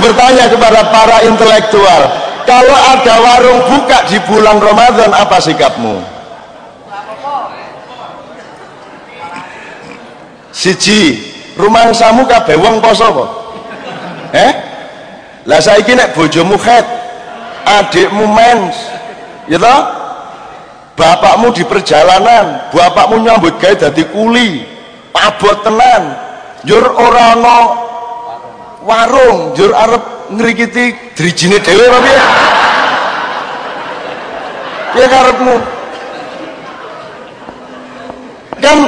bertanya kepada para intelektual, kalau ada warung buka di bulan Ramadan, apa sikapmu? Siji, rumangsamu kabeh wong poso apa? Lah saiki nek bojomu khet, adikmu mens, ya toh? Bapakmu di perjalanan, bapakmu nyambut gawe dadi kuli, abot tenan, njur ora ana warung, njur arep ngrikiti drijine dhewe apa piye? Piye karepmu? Kan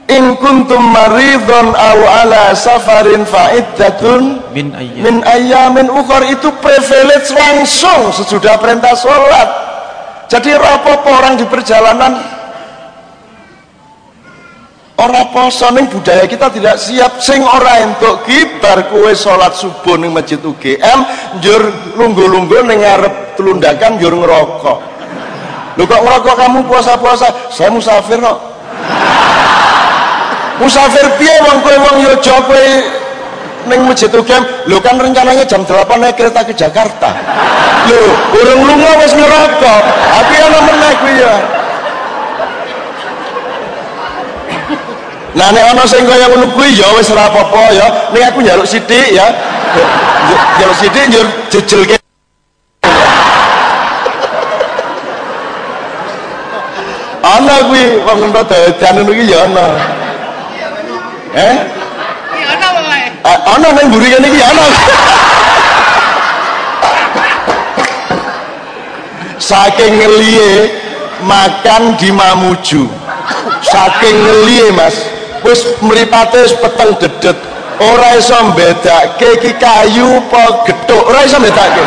in kuntum maridun aw ala safarin fa'iddatun min ayyamin ukhar, itu privilege langsung sesudah perintah sholat. Jadi rapopo orang di perjalanan ora poso, ning budaya kita tidak siap. Sing ora entuk kibar kowe sholat subuh ning masjid UGM njur lungguh-lungguh ning ngarep telundakan njur ngerokok. Lho kok ngerokok kamu puasa-puasa? Saya musafir kok. Musafir piye wong kowe wong Yojo kowe ning masjid UGM? Lho kan rencananya jam 8 naik kereta ke Jakarta. Lho, urung lunga wis ngerokok. Tapi ana meneh kuwi ya. Nah nek ana sing kaya ngono kuwi ya wis ora apa-apa ya. Ning aku njaluk sithik ya. Njaluk sithik njur jejelke. Ana kuwi wong entuk dadan ngono iki ya ana. Iya ana wae. Ana ning mburi kene iki ana. Saking ngeliye makan di Mamuju. Saking ngeliye Mas, wis mripate wis peteng dedet. Ora iso mbedakake iki kayu apa gethuk, ora iso mbedakake.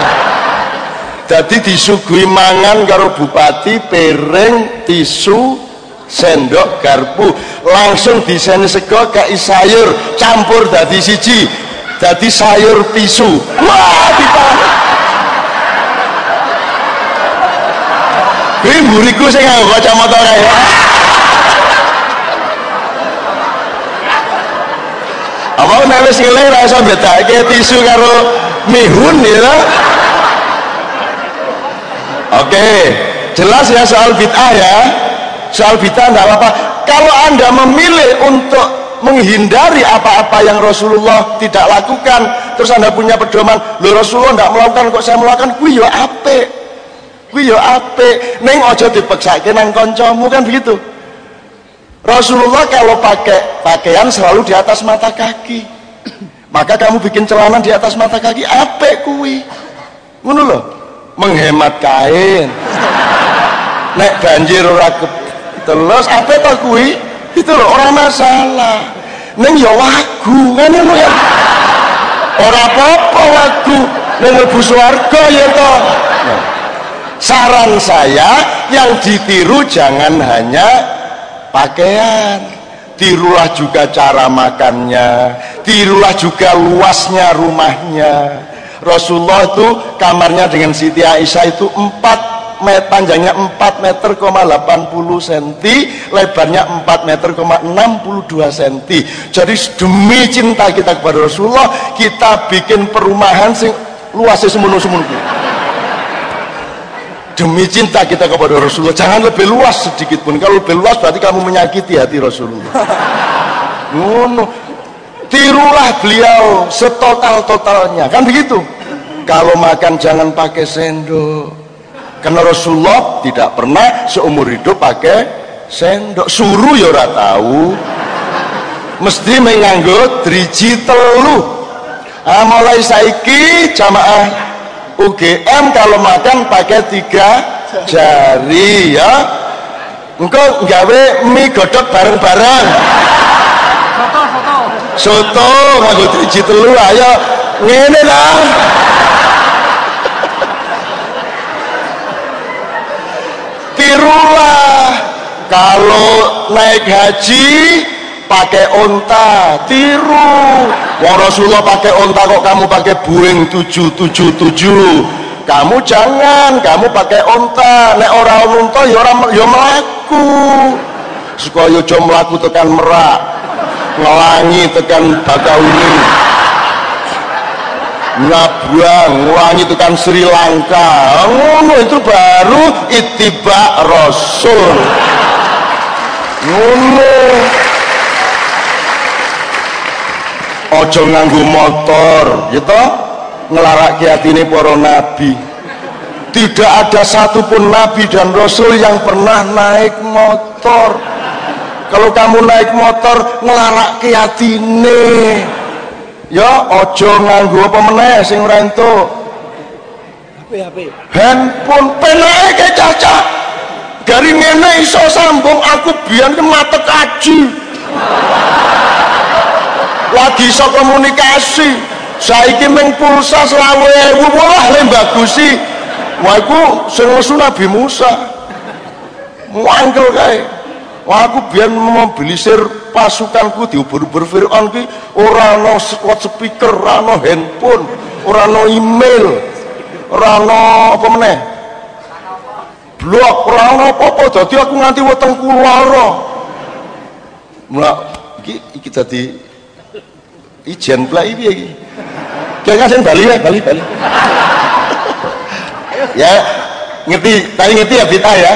Dadi disuguhi mangan karo bupati, piring, tisu, sendok, garpu, langsung diseni sego kei sayur, campur dadi siji, dadi sayur pisu. Wah, dipanen. Kuwi mburiku sing nganggo kacamata kae. Apa nek wis ngelih ra iso bedake tisu karo mihun ya. Oke, jelas ya soal bid'ah ya. Soal bid'ah enggak apa-apa. Kalau Anda memilih untuk menghindari apa-apa yang Rasulullah tidak lakukan, terus Anda punya pedoman, lho Rasulullah enggak melakukan kok saya melakukan, kuwi ya apik. Kuwi ya apik. Ning aja dipeksake nang kancamu, kan begitu. Rasulullah kalau pakai pakaian selalu di atas mata kaki. Maka kamu bikin celana di atas mata kaki, apik kuwi. Ngono lho. Menghemat kain. Nek banjir ora terus apik to kuwi? Itu lho ora masalah. Ning ya wagu, ngene lho ya. Ora apa-apa wagu, ning mlebu swarga ya to. Saran saya yang ditiru jangan hanya pakaian, tirulah juga cara makannya, tirulah juga luasnya rumahnya. Rasulullah itu kamarnya dengan Siti Aisyah itu panjangnya 4 meter, 80 cm, lebarnya 4 meter, 62 cm. Jadi demi cinta kita kepada Rasulullah, kita bikin perumahan sing luasnya semono-semono. Demi cinta kita kepada Rasulullah, jangan lebih luas sedikit pun. Kalau lebih luas berarti kamu menyakiti hati Rasulullah. Ngono. Tirulah beliau setotal-totalnya, kan begitu. Kalau makan jangan pakai sendok, karena Rasulullah tidak pernah seumur hidup pakai sendok. Suruh ya ora tahu, mesti menganggo driji telu. Mulai saiki jamaah UGM kalau makan pakai 3 jari ya. Engko gawe mie godhog bareng-bareng. Soto nganggo driji telu, ayo ngene lah. Tirulah kalau naik haji pakai onta, tiru. Wong Rasulullah pakai onta, kok kamu pakai Boeing 777? Kamu jangan, kamu pakai onta. Nek ora onta ya ora ya mlaku. Supaya aja mlaku tekan Merak, Ngelangi tekan Bakauheni. nyabrang wangi tekan Sri Lanka, ngono itu baru ittiba Rasul. Ngono. Ojo nganggo motor, gitu, ngelarake atine para nabi. Tidak ada satupun nabi dan rasul yang pernah naik motor. Kalau kamu naik motor ngelarake atine, ya ojo nganggo apa meneh sing ora entuk. HP. Handphone penake cacah. Gari ngene iso sambung, aku biyen mate kaji. Lagi iso komunikasi. Saiki ming pulsa 20.000 wah le bagusi. Wah iku sing nesu Nabi Musa. Mangkel kae. Wah aku biyen mobilisir pasukanku diubur-ubur Firaun ki ora ana speaker, ora ana handphone, ora ana email, ora ana apa meneh? Blog, ora ana apa-apa. Dadi aku nganti wetengku lara. Mula iki dadi ijen plek piye iki? Kaya sing Bali ya, Bali. Ya, tapi ngerti ya bid'ah ya.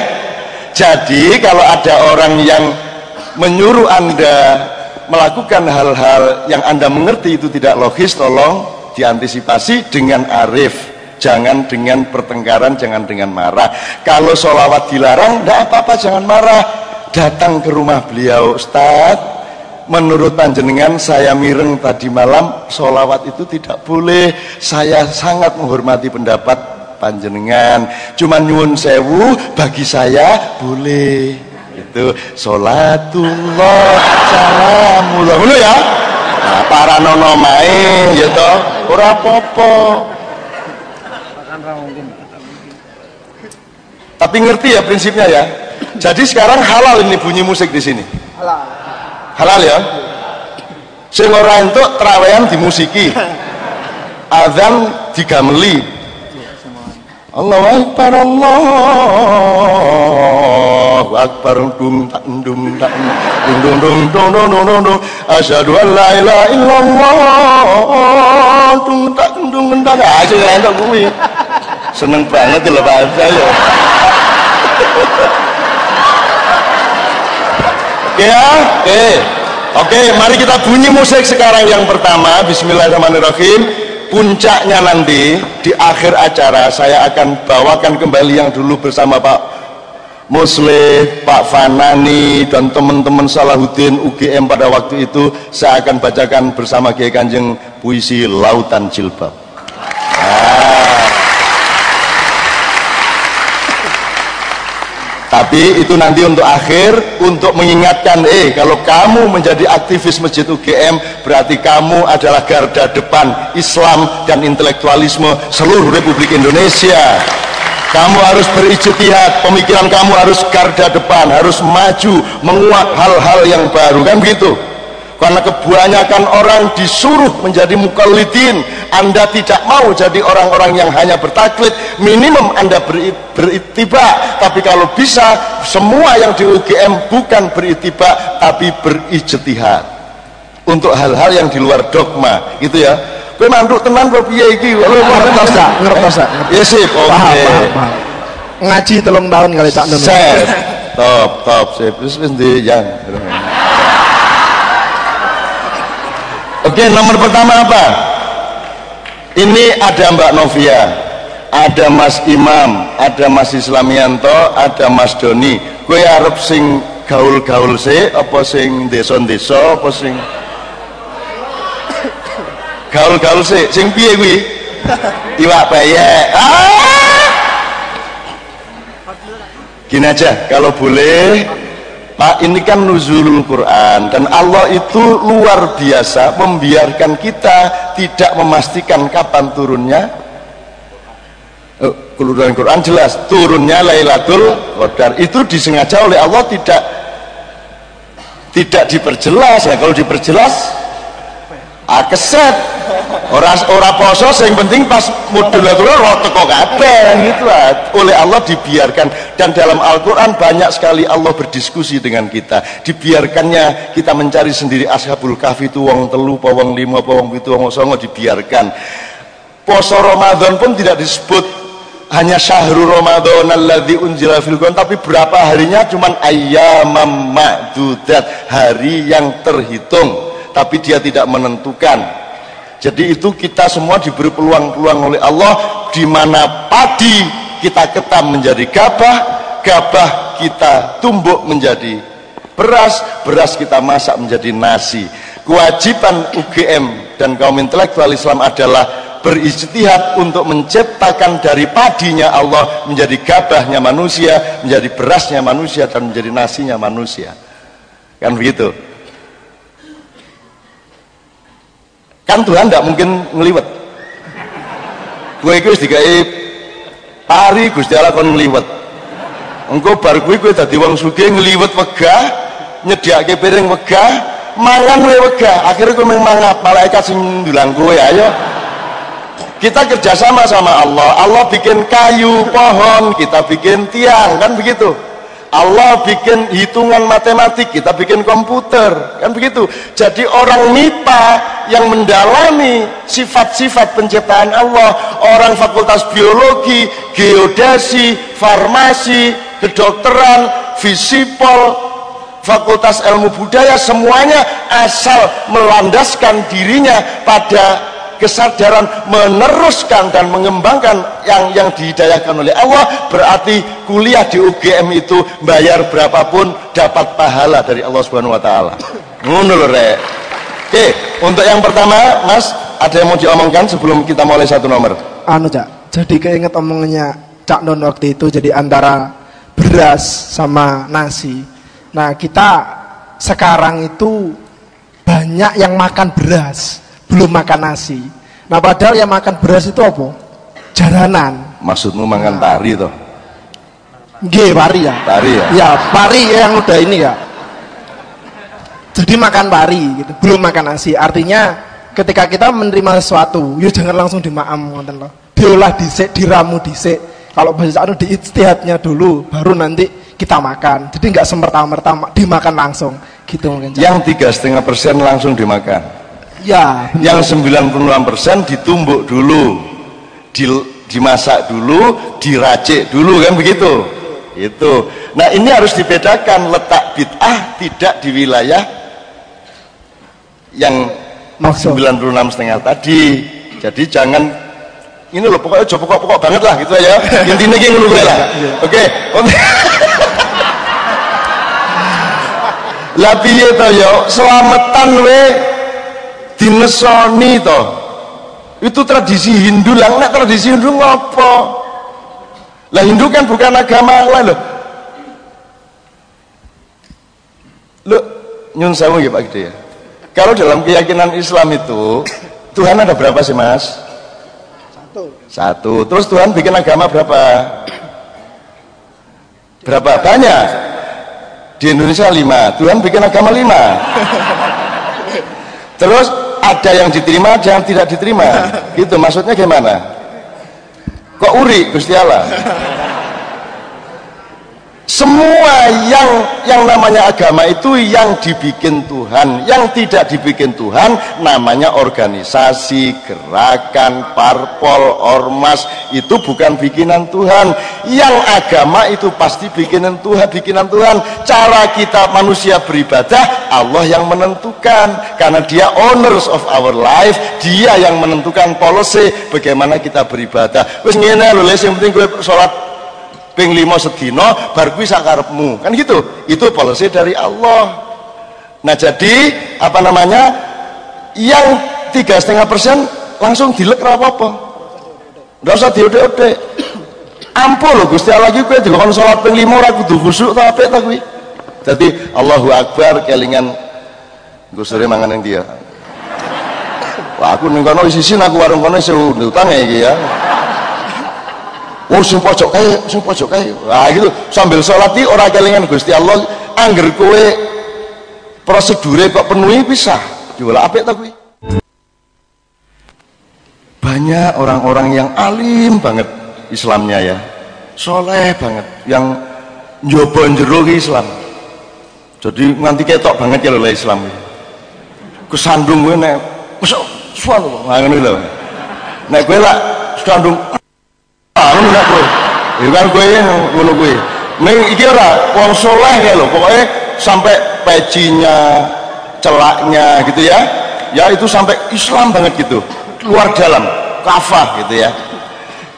Jadi kalau ada orang yang menyuruh Anda melakukan hal-hal yang Anda mengerti itu tidak logis, tolong diantisipasi dengan arif. Jangan dengan pertengkaran, jangan dengan marah. Kalau sholawat dilarang, tidak apa-apa, jangan marah. Datang ke rumah beliau, Ustadz, menurut panjenengan saya mireng tadi malam, sholawat itu tidak boleh. Saya sangat menghormati pendapat panjenengan, cuman nyuwun sewu, bagi saya boleh. Itu sholatullah salamullah, ngono ya. Nah, para nono main gitu, ora apa-apa. Tapi ngerti ya prinsipnya ya. Jadi sekarang halal ini bunyi musik di sini. Halal ya. Sing ora entuk trawean dimusiki. Azan digameli. Allahu Akbar, Allahu Akbar, dum tak dum tak dum dum dum asyhadu an la ilaha illallah, dum tak dum tak aja entuk kuwi. Seneng banget lho Pak saya. Oke ya? Oke, mari kita bunyi musik sekarang yang pertama. Bismillahirrahmanirrahim. Puncaknya nanti di akhir acara saya akan bawakan kembali yang dulu bersama Pak Muslih, Pak Fanani dan teman-teman Salahuddin UGM pada waktu itu. Saya akan bacakan bersama Kiai Kanjeng puisi Lautan Jilbab. Tapi itu nanti untuk akhir, untuk mengingatkan, kalau kamu menjadi aktivis Masjid UGM, berarti kamu adalah garda depan Islam dan intelektualisme seluruh Republik Indonesia. Kamu harus berijtihad, pemikiran kamu harus garda depan, harus maju, menguak hal-hal yang baru, kan begitu? Karena kebanyakan orang disuruh menjadi mukallidin. Anda tidak mau jadi orang-orang yang hanya bertaklid, minimum Anda berittiba. Tapi kalau bisa, semua yang di UGM bukan berittiba tapi berijtihad untuk hal-hal yang di luar dogma, gitu ya. Kowe manduk tenan kok piye iki? Ngertos tak? Ya sip, paham. Ngaji 3 tahun kali Cak Nun. Top, sip. Wis ndi yang. Oke, nomor pertama apa? Ini ada Mbak Novia, ada Mas Imam, ada Mas Islamianto, ada Mas Doni. Kowe arep sing gaul-gaul sih, apa sing desa-desa, apa sing gaul-gaul sih? Sing piye kuwi? Iwak bayek. Gini aja, kalau boleh Pak, ini kan nuzulul Quran dan Allah itu luar biasa membiarkan kita tidak memastikan kapan turunnya. Keluaran Quran jelas turunnya Lailatul Qadar, itu disengaja oleh Allah, tidak diperjelas. Ya kalau diperjelas keset ora poso, yang penting pas modulatul teko kabeh gitu lah. Oleh Allah dibiarkan, dan dalam Al-Quran banyak sekali Allah berdiskusi dengan kita. Dibiarkannya kita mencari sendiri. Ashabul Kahfi itu wong 3, wong 5, wong 7, wong 9, dibiarkan. Poso Ramadan pun tidak disebut hanya syahrul Ramadan alladzi unzila fil Qur'an, tapi berapa harinya cuman ayyamam ma'dudat, hari yang terhitung, tapi dia tidak menentukan. Jadi itu kita semua diberi peluang-peluang oleh Allah, di mana padi kita ketam menjadi gabah, gabah kita tumbuk menjadi beras, beras kita masak menjadi nasi. Kewajiban UGM dan kaum intelektual Islam adalah berijtihad untuk menciptakan dari padinya Allah menjadi gabahnya manusia, menjadi berasnya manusia, dan menjadi nasinya manusia. Kan begitu? Kan Tuhan tidak mungkin ngeliwet. Gue itu dikai pari Gusti Allah kon ngeliwet. Engko bar kuwi kowe dadi wong sugih ngliwet wegah, nyediake piring wegah, mangan kowe wegah, akhirnya kowe mangan malaikat sing ndulang kowe. Ayo kita kerjasama sama Allah. Allah bikin kayu, pohon, kita bikin tiang, kan begitu. Allah bikin hitungan matematik, kita bikin komputer, kan begitu. Jadi orang MIPA yang mendalami sifat-sifat penciptaan Allah, orang fakultas biologi, geodesi, farmasi, kedokteran, visipol, fakultas ilmu budaya, semuanya asal melandaskan dirinya pada kesadaran meneruskan dan mengembangkan yang dihidayahkan oleh Allah, berarti kuliah di UGM itu bayar berapapun dapat pahala dari Allah Subhanahu wa taala. Ngono lho rek. Oke, untuk yang pertama, Mas, ada yang mau diomongkan sebelum kita mulai satu nomor? Cak, jadi keinget omongannya Cak Don waktu itu, jadi antara beras sama nasi. Nah, kita sekarang itu banyak yang makan beras, belum makan nasi. Nah, padahal yang makan beras itu apa? Jaranan. Maksudmu makan pari toh? Nggih, pari ya. Pari ya? Ya, pari yang udah ini ya. Jadi makan pari gitu, belum makan nasi. Artinya ketika kita menerima sesuatu, ya jangan langsung dimaam ngoten loh. Diolah dhisik, diramu dhisik. Kalau bahasa anu diijtihadnya dulu, baru nanti kita makan. Jadi nggak semerta-merta dimakan langsung gitu mungkin. Yang 3,5% langsung dimakan. Ya, benar. Yang 96% ditumbuk dulu, dimasak dulu, diracik dulu, kan begitu. Itu. Nah, ini harus dibedakan, letak bid'ah tidak di wilayah yang 96,5 tadi. Jadi jangan ini loh, pokoknya pokok-pokok banget lah gitu ya. Intinya gini dulu lah. Oke. Lah piye to yo, selamatan we dinesoni to. Itu tradisi Hindu lah, nek tradisi Hindu ngopo? Lah Hindu kan bukan agama lain loh. Loh, nyun sewu ya Pak Gede ya. Kalau dalam keyakinan Islam itu Tuhan ada berapa sih Mas? Satu. Terus Tuhan bikin agama berapa? Berapa? Banyak. Di Indonesia 5. Tuhan bikin agama 5. Terus ada yang diterima, ada yang tidak diterima. Gitu, maksudnya gimana? Kok uri Gusti Allah? Semua yang namanya agama itu yang dibikin Tuhan, yang tidak dibikin Tuhan namanya organisasi, gerakan, parpol, ormas, itu bukan bikinan Tuhan. Yang agama itu pasti bikinan Tuhan. Cara kita manusia beribadah Allah yang menentukan, karena dia owners of our life, dia yang menentukan policy bagaimana kita beribadah. Wis ngene lho, yang penting gue sholat ping 5 sedina bar kuwi sakarepmu, kan gitu. Itu policy dari Allah. Nah, jadi apa namanya, yang 3,5% langsung dilek ora apa-apa, ndak usah diode-ode. Ampun lho Gusti Allah iki kowe dilekon salat ping 5 ora kudu khusyuk ta apik ta kuwi. Dadi Allahu Akbar kelingan nggo sore mangan ning dia. Wah, aku ning kono isisin, aku warung kono isih utang iki ya. Oh, sing pojok kae. Nah, gitu. Sambil sholat iki ora kelingan Gusti Allah, angger kowe prosedure kok penuhi pisah. Jual apik ta kuwi. Banyak orang-orang yang alim banget Islamnya ya. Soleh banget, yang njobo njero Islam. Jadi nganti ketok banget ya lho Islam. Kesandung kowe nek wis suwan lho, ngono lho. Nek kowe lak standung anu nek kowe. Ya kan kowe ngono kuwi. Ning iki ora wong saleh kae lho, pokoke sampai pecinya, celaknya gitu ya. Ya itu sampai Islam banget gitu. Luar dalam, kafah gitu ya.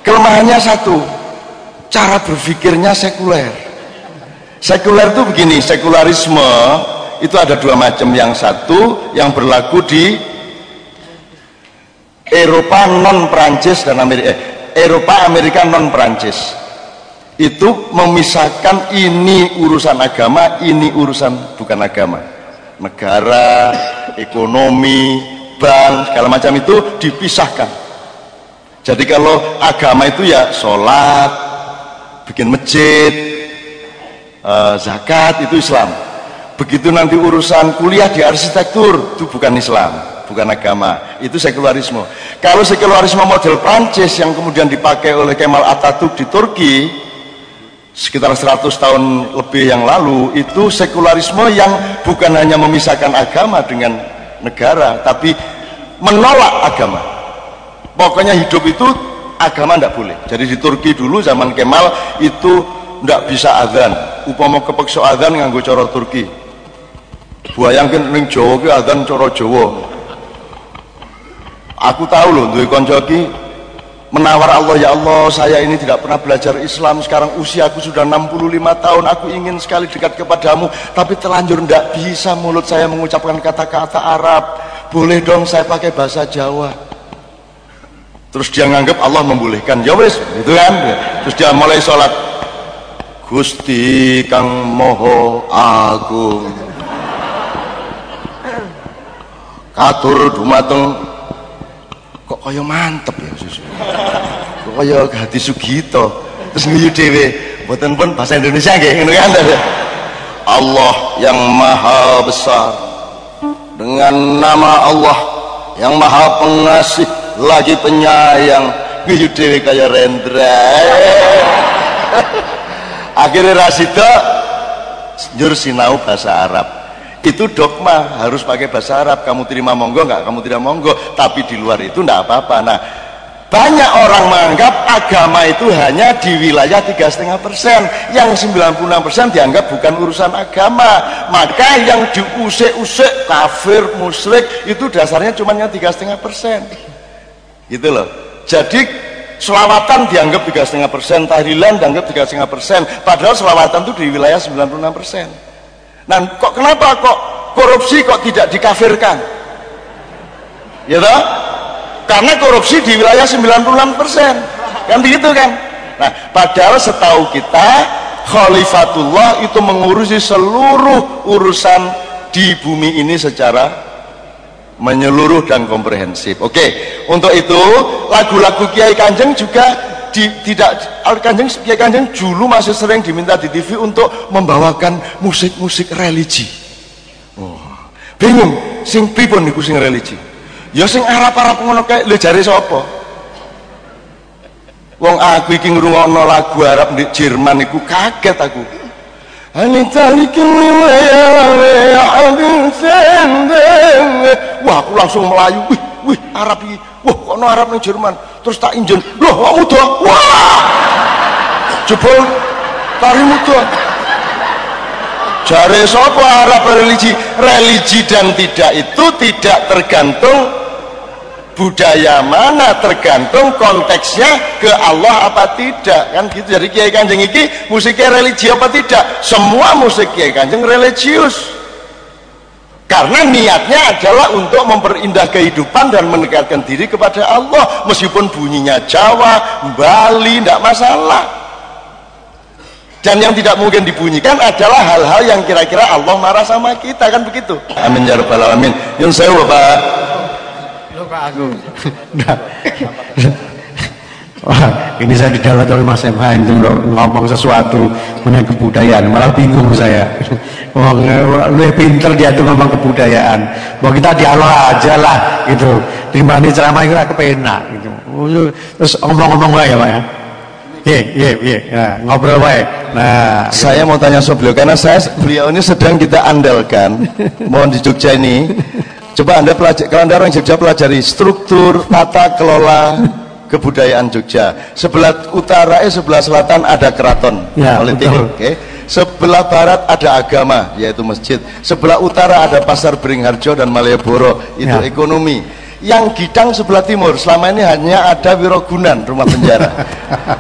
Kelemahannya satu, cara berpikirnya sekuler. Sekuler itu begini, sekularisme itu ada dua macam. Yang satu yang berlaku di Eropa non Prancis dan Eropa Amerika non Prancis. Itu memisahkan ini urusan agama, ini urusan bukan agama. Negara, ekonomi, bank, segala macam itu dipisahkan. Jadi kalau agama itu ya sholat, bikin masjid, zakat itu Islam. Begitu nanti urusan kuliah di arsitektur itu bukan Islam, bukan agama, itu sekularisme. Kalau sekularisme model Prancis yang kemudian dipakai oleh Kemal Atatürk di Turki sekitar 100 tahun lebih yang lalu, itu sekularisme yang bukan hanya memisahkan agama dengan negara, tapi menolak agama. Pokoknya hidup itu agama tidak boleh. Jadi di Turki dulu zaman Kemal itu tidak bisa adzan, upama kepeksa adzan nganggo cara Turki. Bayangkan ning Jawa ki adzan cara Jawa. Aku tahu loh, duwe kanca ki menawar Allah, ya Allah saya ini tidak pernah belajar Islam, sekarang usiaku sudah 65 tahun, aku ingin sekali dekat kepadamu, tapi terlanjur tidak bisa mulut saya mengucapkan kata-kata Arab, boleh dong saya pakai bahasa Jawa. Terus dia nganggap Allah membolehkan, ya wis gitu kan. Terus dia mulai sholat, Gusti Kang Moho Agung katur dumateng, kok kaya mantep ya susu, kok kaya hati Sugito. Terus nguyu dhewe, mboten pun bahasa Indonesia nggih ngono kan. Allah yang maha besar, dengan nama Allah yang maha pengasih lagi penyayang, nguyu dhewe kaya Rendra. Akhirnya Rasida njur sinau bahasa Arab. Itu dogma, harus pakai bahasa Arab. Kamu terima monggo, enggak kamu tidak monggo, tapi di luar itu enggak apa-apa. Nah, banyak orang menganggap agama itu hanya di wilayah 3,5%, yang 96% dianggap bukan urusan agama. Maka yang diusik-usik kafir, musyrik itu dasarnya cuma yang 3,5%. Gitu loh. Jadi selawatan dianggap 3,5%, tahlilan dianggap 3,5%, padahal selawatan itu di wilayah 96%. Nah, kenapa kok korupsi kok tidak dikafirkan? Ya toh? Karena korupsi di wilayah 96%. Kan begitu kan? Nah, padahal setahu kita Khalifatullah itu mengurusi seluruh urusan di bumi ini secara menyeluruh dan komprehensif. Oke, untuk itu lagu-lagu Kiai Kanjeng juga Kiai Kanjeng dulu masih sering diminta di TV untuk membawakan musik-musik religi. Oh, bingung sing pripun niku sing religi? Ya sing Arab-Arab ngono kae, lho jare sapa? Wong aku iki ngrungokno lagu Arab di Jerman niku kaget aku. Wah, aku langsung melayu. Wih, Arab iki. Wah, kok no Arab ning Jerman. Terus tak injen. Loh, kok muda. Wah! Jebol tari muda. Jare sapa Arab religi? Religi dan tidak itu tidak tergantung budaya mana, tergantung konteksnya ke Allah apa tidak, kan gitu. Jadi Kiai Kanjeng iki musiknya religi apa tidak? Semua musik Kiai Kanjeng religius, karena niatnya adalah untuk memperindah kehidupan dan mendekatkan diri kepada Allah, meskipun bunyinya Jawa, Bali, tidak masalah. Dan yang tidak mungkin dibunyikan adalah hal-hal yang kira-kira Allah marah sama kita, kan begitu. Amin ya rabbal alamin. Yun sewu Pak. Pak Agung. Wah, ini saya didalat oleh Mas MH itu ngomong sesuatu mengenai kebudayaan, malah bingung saya. Oh, lebih pinter dia tuh ngomong kebudayaan. Mau kita dialog aja lah gitu. Dibanding ceramah itu kepenak gitu. Terus ngomong-ngomong ya Pak ya. Iya, ngobrol baik. Nah, saya mau tanya beliau, karena beliau ini sedang kita andalkan, mohon di Jogja ini Coba Anda pelajari, kalau Anda orang Jogja pelajari struktur tata kelola kebudayaan Jogja. Sebelah utara, sebelah selatan ada keraton politik. Okay. Sebelah barat ada agama, yaitu masjid. Sebelah utara ada pasar Beringharjo dan Malioboro, itu ekonomi. Yang Gidang sebelah timur, selama ini hanya ada Wirogunan, rumah penjara.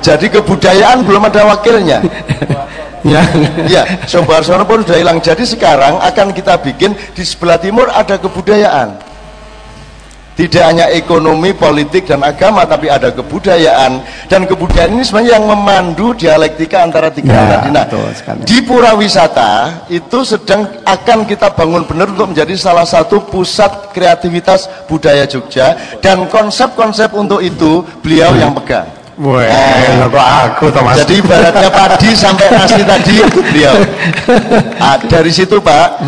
Jadi kebudayaan belum ada wakilnya. Ya, Soeharsono pun sudah hilang. Jadi sekarang akan kita bikin di sebelah timur ada kebudayaan. Tidak hanya ekonomi, politik, dan agama, tapi ada kebudayaan. Dan kebudayaan ini sebenarnya yang memandu dialektika antara tiga hal tadi. Nah, di Pura Wisata itu sedang akan kita bangun benar untuk menjadi salah satu pusat kreativitas budaya Jogja. Dan konsep-konsep untuk itu beliau yang pegang. Wah, kok aku Thomas. Jadi ibaratnya padi sampai nasi tadi beliau. Dari situ Pak,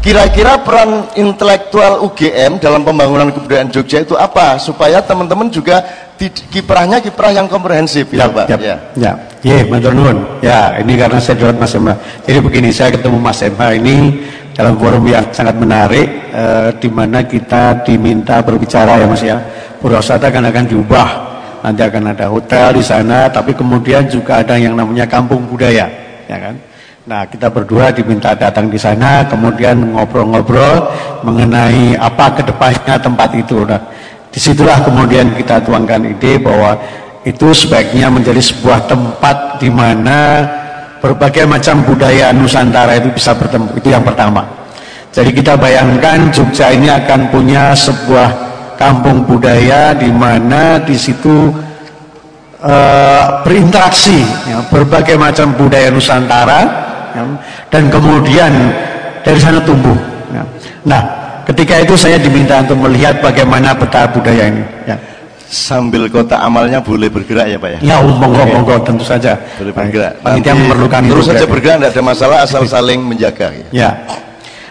kira-kira peran intelektual UGM dalam pembangunan kebudayaan Jogja itu apa? Supaya teman-teman juga kiprahnya kiprah yang komprehensif, ya Pak. Matur nuwun. Ya, ini karena saya dorong Mas Emha. Jadi begini, saya ketemu Mas Emha ini dalam forum yang sangat menarik, di mana kita diminta berbicara ya Mas ya. Pura Wisata kan akan diubah. Nanti akan ada hotel di sana, tapi kemudian juga ada yang namanya kampung budaya, ya kan? Nah, kita berdua diminta datang di sana, kemudian ngobrol-ngobrol mengenai apa kedepannya tempat itu. Nah, disitulah kemudian kita tuangkan ide bahwa itu sebaiknya menjadi sebuah tempat di mana berbagai macam budaya Nusantara itu bisa bertemu. Itu yang pertama. Jadi kita bayangkan Jogja ini akan punya sebuah kampung budaya di mana di situ berinteraksi ya, berbagai macam budaya Nusantara ya, dan kemudian dari sana tumbuh ya. Nah, ketika itu saya diminta untuk melihat bagaimana peta budaya ini ya. Sambil kota amalnya boleh bergerak ya Pak ya? Ya, monggo tentu saja boleh bergerak. Nanti yang memerlukan terus saja bergerak, tidak ada masalah asal saling menjaga ya.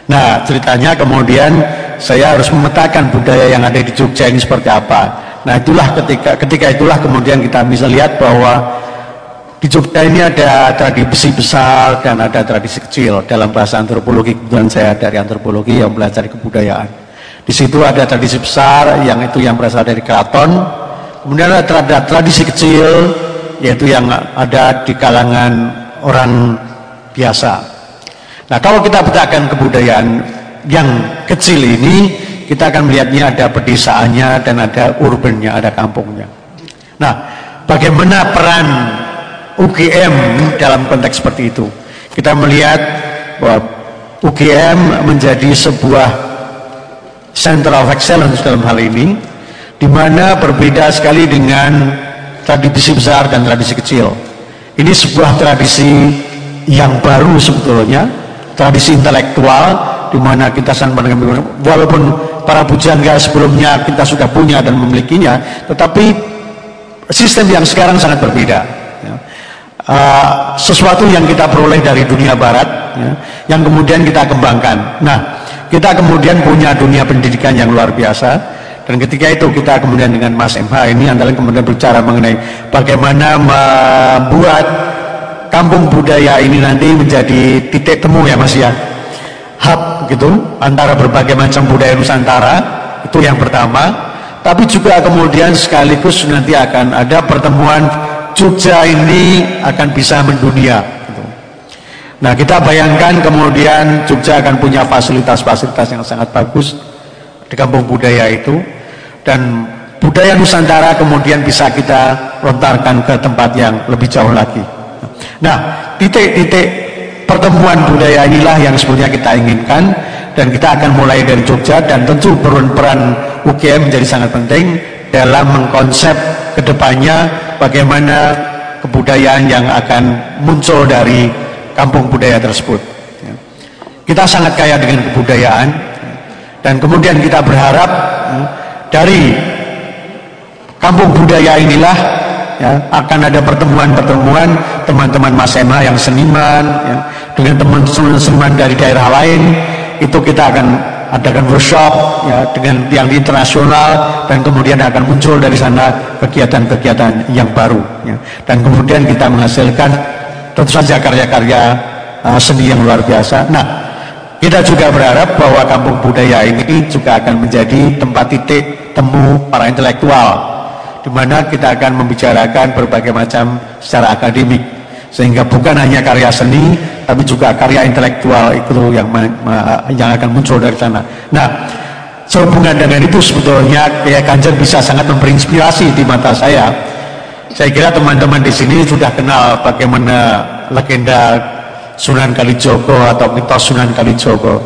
Nah, ceritanya kemudian saya harus memetakan budaya yang ada di Jogja ini seperti apa. Nah, itulah ketika itulah kemudian kita bisa lihat bahwa di Jogja ini ada tradisi besar dan ada tradisi kecil. Dalam bahasa antropologi, kebetulan saya dari antropologi yang belajar kebudayaan. Di situ ada tradisi besar yang berasal dari keraton. Kemudian ada tradisi kecil yaitu yang ada di kalangan orang biasa. Nah, kalau kita petakan kebudayaan yang kecil ini, kita akan melihatnya ada pedesaannya dan ada urbannya, ada kampungnya. Nah, bagaimana peran UGM dalam konteks seperti itu? Kita melihat bahwa UGM menjadi sebuah center of excellence dalam hal ini, di mana berbeda sekali dengan tradisi besar dan tradisi kecil. Ini sebuah tradisi yang baru sebetulnya, tradisi intelektual di mana kita sangat mendengar, walaupun para pujangga sebelumnya kita sudah punya dan memilikinya, tetapi sistem yang sekarang sangat berbeda ya. Sesuatu yang kita peroleh dari dunia barat ya, yang kemudian kita kembangkan. Nah, kita kemudian punya dunia pendidikan yang luar biasa, dan ketika itu kita kemudian dengan Mas MH ini antara kemudian bicara mengenai bagaimana membuat kampung budaya ini nanti menjadi titik temu ya Mas ya, hub gitu antara berbagai macam budaya Nusantara, itu yang pertama. Tapi juga kemudian sekaligus nanti akan ada pertemuan Jogja ini akan bisa mendunia gitu. Nah, kita bayangkan kemudian Jogja akan punya fasilitas-fasilitas yang sangat bagus di kampung budaya itu, dan budaya Nusantara kemudian bisa kita lontarkan ke tempat yang lebih jauh lagi. Nah, titik-titik pertemuan budaya inilah yang sebenarnya kita inginkan, dan kita akan mulai dari Jogja, dan tentu peran UGM menjadi sangat penting dalam mengkonsep kedepannya bagaimana kebudayaan yang akan muncul dari kampung budaya tersebut. Kita sangat kaya dengan kebudayaan, dan kemudian kita berharap dari kampung budaya inilah ya, akan ada pertemuan-pertemuan teman-teman Mas Emha yang seniman ya, dengan teman-teman seniman dari daerah lain. Itu kita akan adakan workshop ya, dengan yang internasional, dan kemudian akan muncul dari sana kegiatan-kegiatan yang baru ya. Dan kemudian kita menghasilkan tentu saja karya-karya seni yang luar biasa. Nah, kita juga berharap bahwa kampung budaya ini juga akan menjadi tempat titik temu para intelektual, di mana kita akan membicarakan berbagai macam secara akademik, sehingga bukan hanya karya seni, tapi juga karya intelektual itu yang akan muncul dari sana. Nah, sehubungan dengan itu sebetulnya Kiai Kanjeng bisa sangat memberi inspirasi di mata saya. Saya kira teman-teman di sini sudah kenal bagaimana legenda Sunan Kalijogo atau mitos Sunan Kalijogo.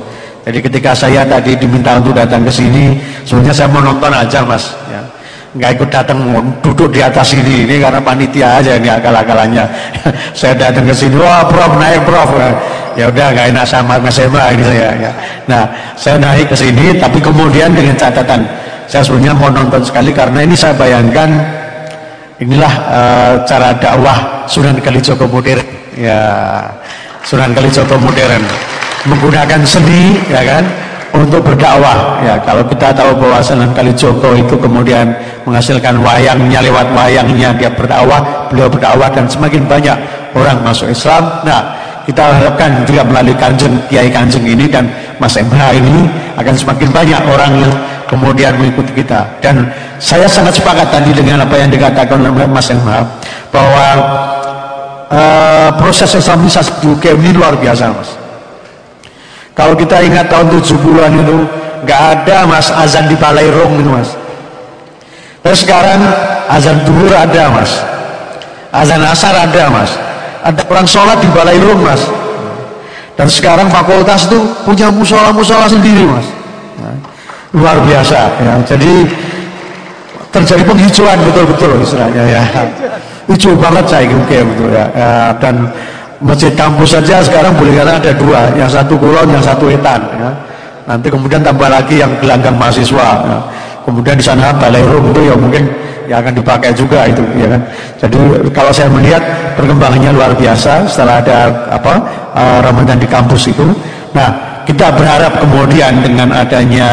Jadi ketika saya tadi diminta untuk datang ke sini, sebenarnya saya mau nonton aja Mas, ya. Nggak ikut datang, duduk di atas ini karena panitia aja ini akal-akalannya. Saya datang ke sini, wah Prof naik Prof, ya udah nggak enak sama Mas Ema ini saya. Ya. Nah saya naik ke sini, tapi kemudian dengan catatan, saya sebenarnya mau nonton sekali karena ini saya bayangkan inilah cara dakwah Sunan Kalijogo modern, ya. Sunan Kalijogo modern menggunakan seni, ya kan, untuk berdakwah. Ya, kalau kita tahu bahwa Sunan Kalijogo itu kemudian menghasilkan wayangnya, lewat wayangnya dia berdakwah, beliau berdakwah dan semakin banyak orang masuk Islam. Nah, kita harapkan juga melalui Kiai Kanjeng ini dan Mas MH ini akan semakin banyak orang yang kemudian mengikuti kita. Dan saya sangat sepakat tadi dengan apa yang dikatakan oleh Mas MH bahwa proses islamisasi di UGM ini luar biasa Mas. Kalau kita ingat tahun 70-an itu nggak ada Mas azan di Balai Rong itu Mas. Terus sekarang azan duhur ada Mas, azan asar ada Mas, ada orang sholat di Balai Rong Mas. Dan sekarang fakultas itu punya musola sendiri Mas. Luar biasa ya. Jadi terjadi penghijauan betul-betul istilahnya ya. Hijau banget saya gitu ya. Dan masjid kampus saja sekarang boleh kata ada dua, yang satu kulon, yang satu etan ya. Nanti kemudian tambah lagi yang gelanggang mahasiswa ya. Kemudian di sana Balai Rong itu ya mungkin ya akan dipakai juga itu ya kan. Jadi kalau saya melihat perkembangannya luar biasa setelah ada Ramadan di kampus itu. Nah, kita berharap kemudian dengan adanya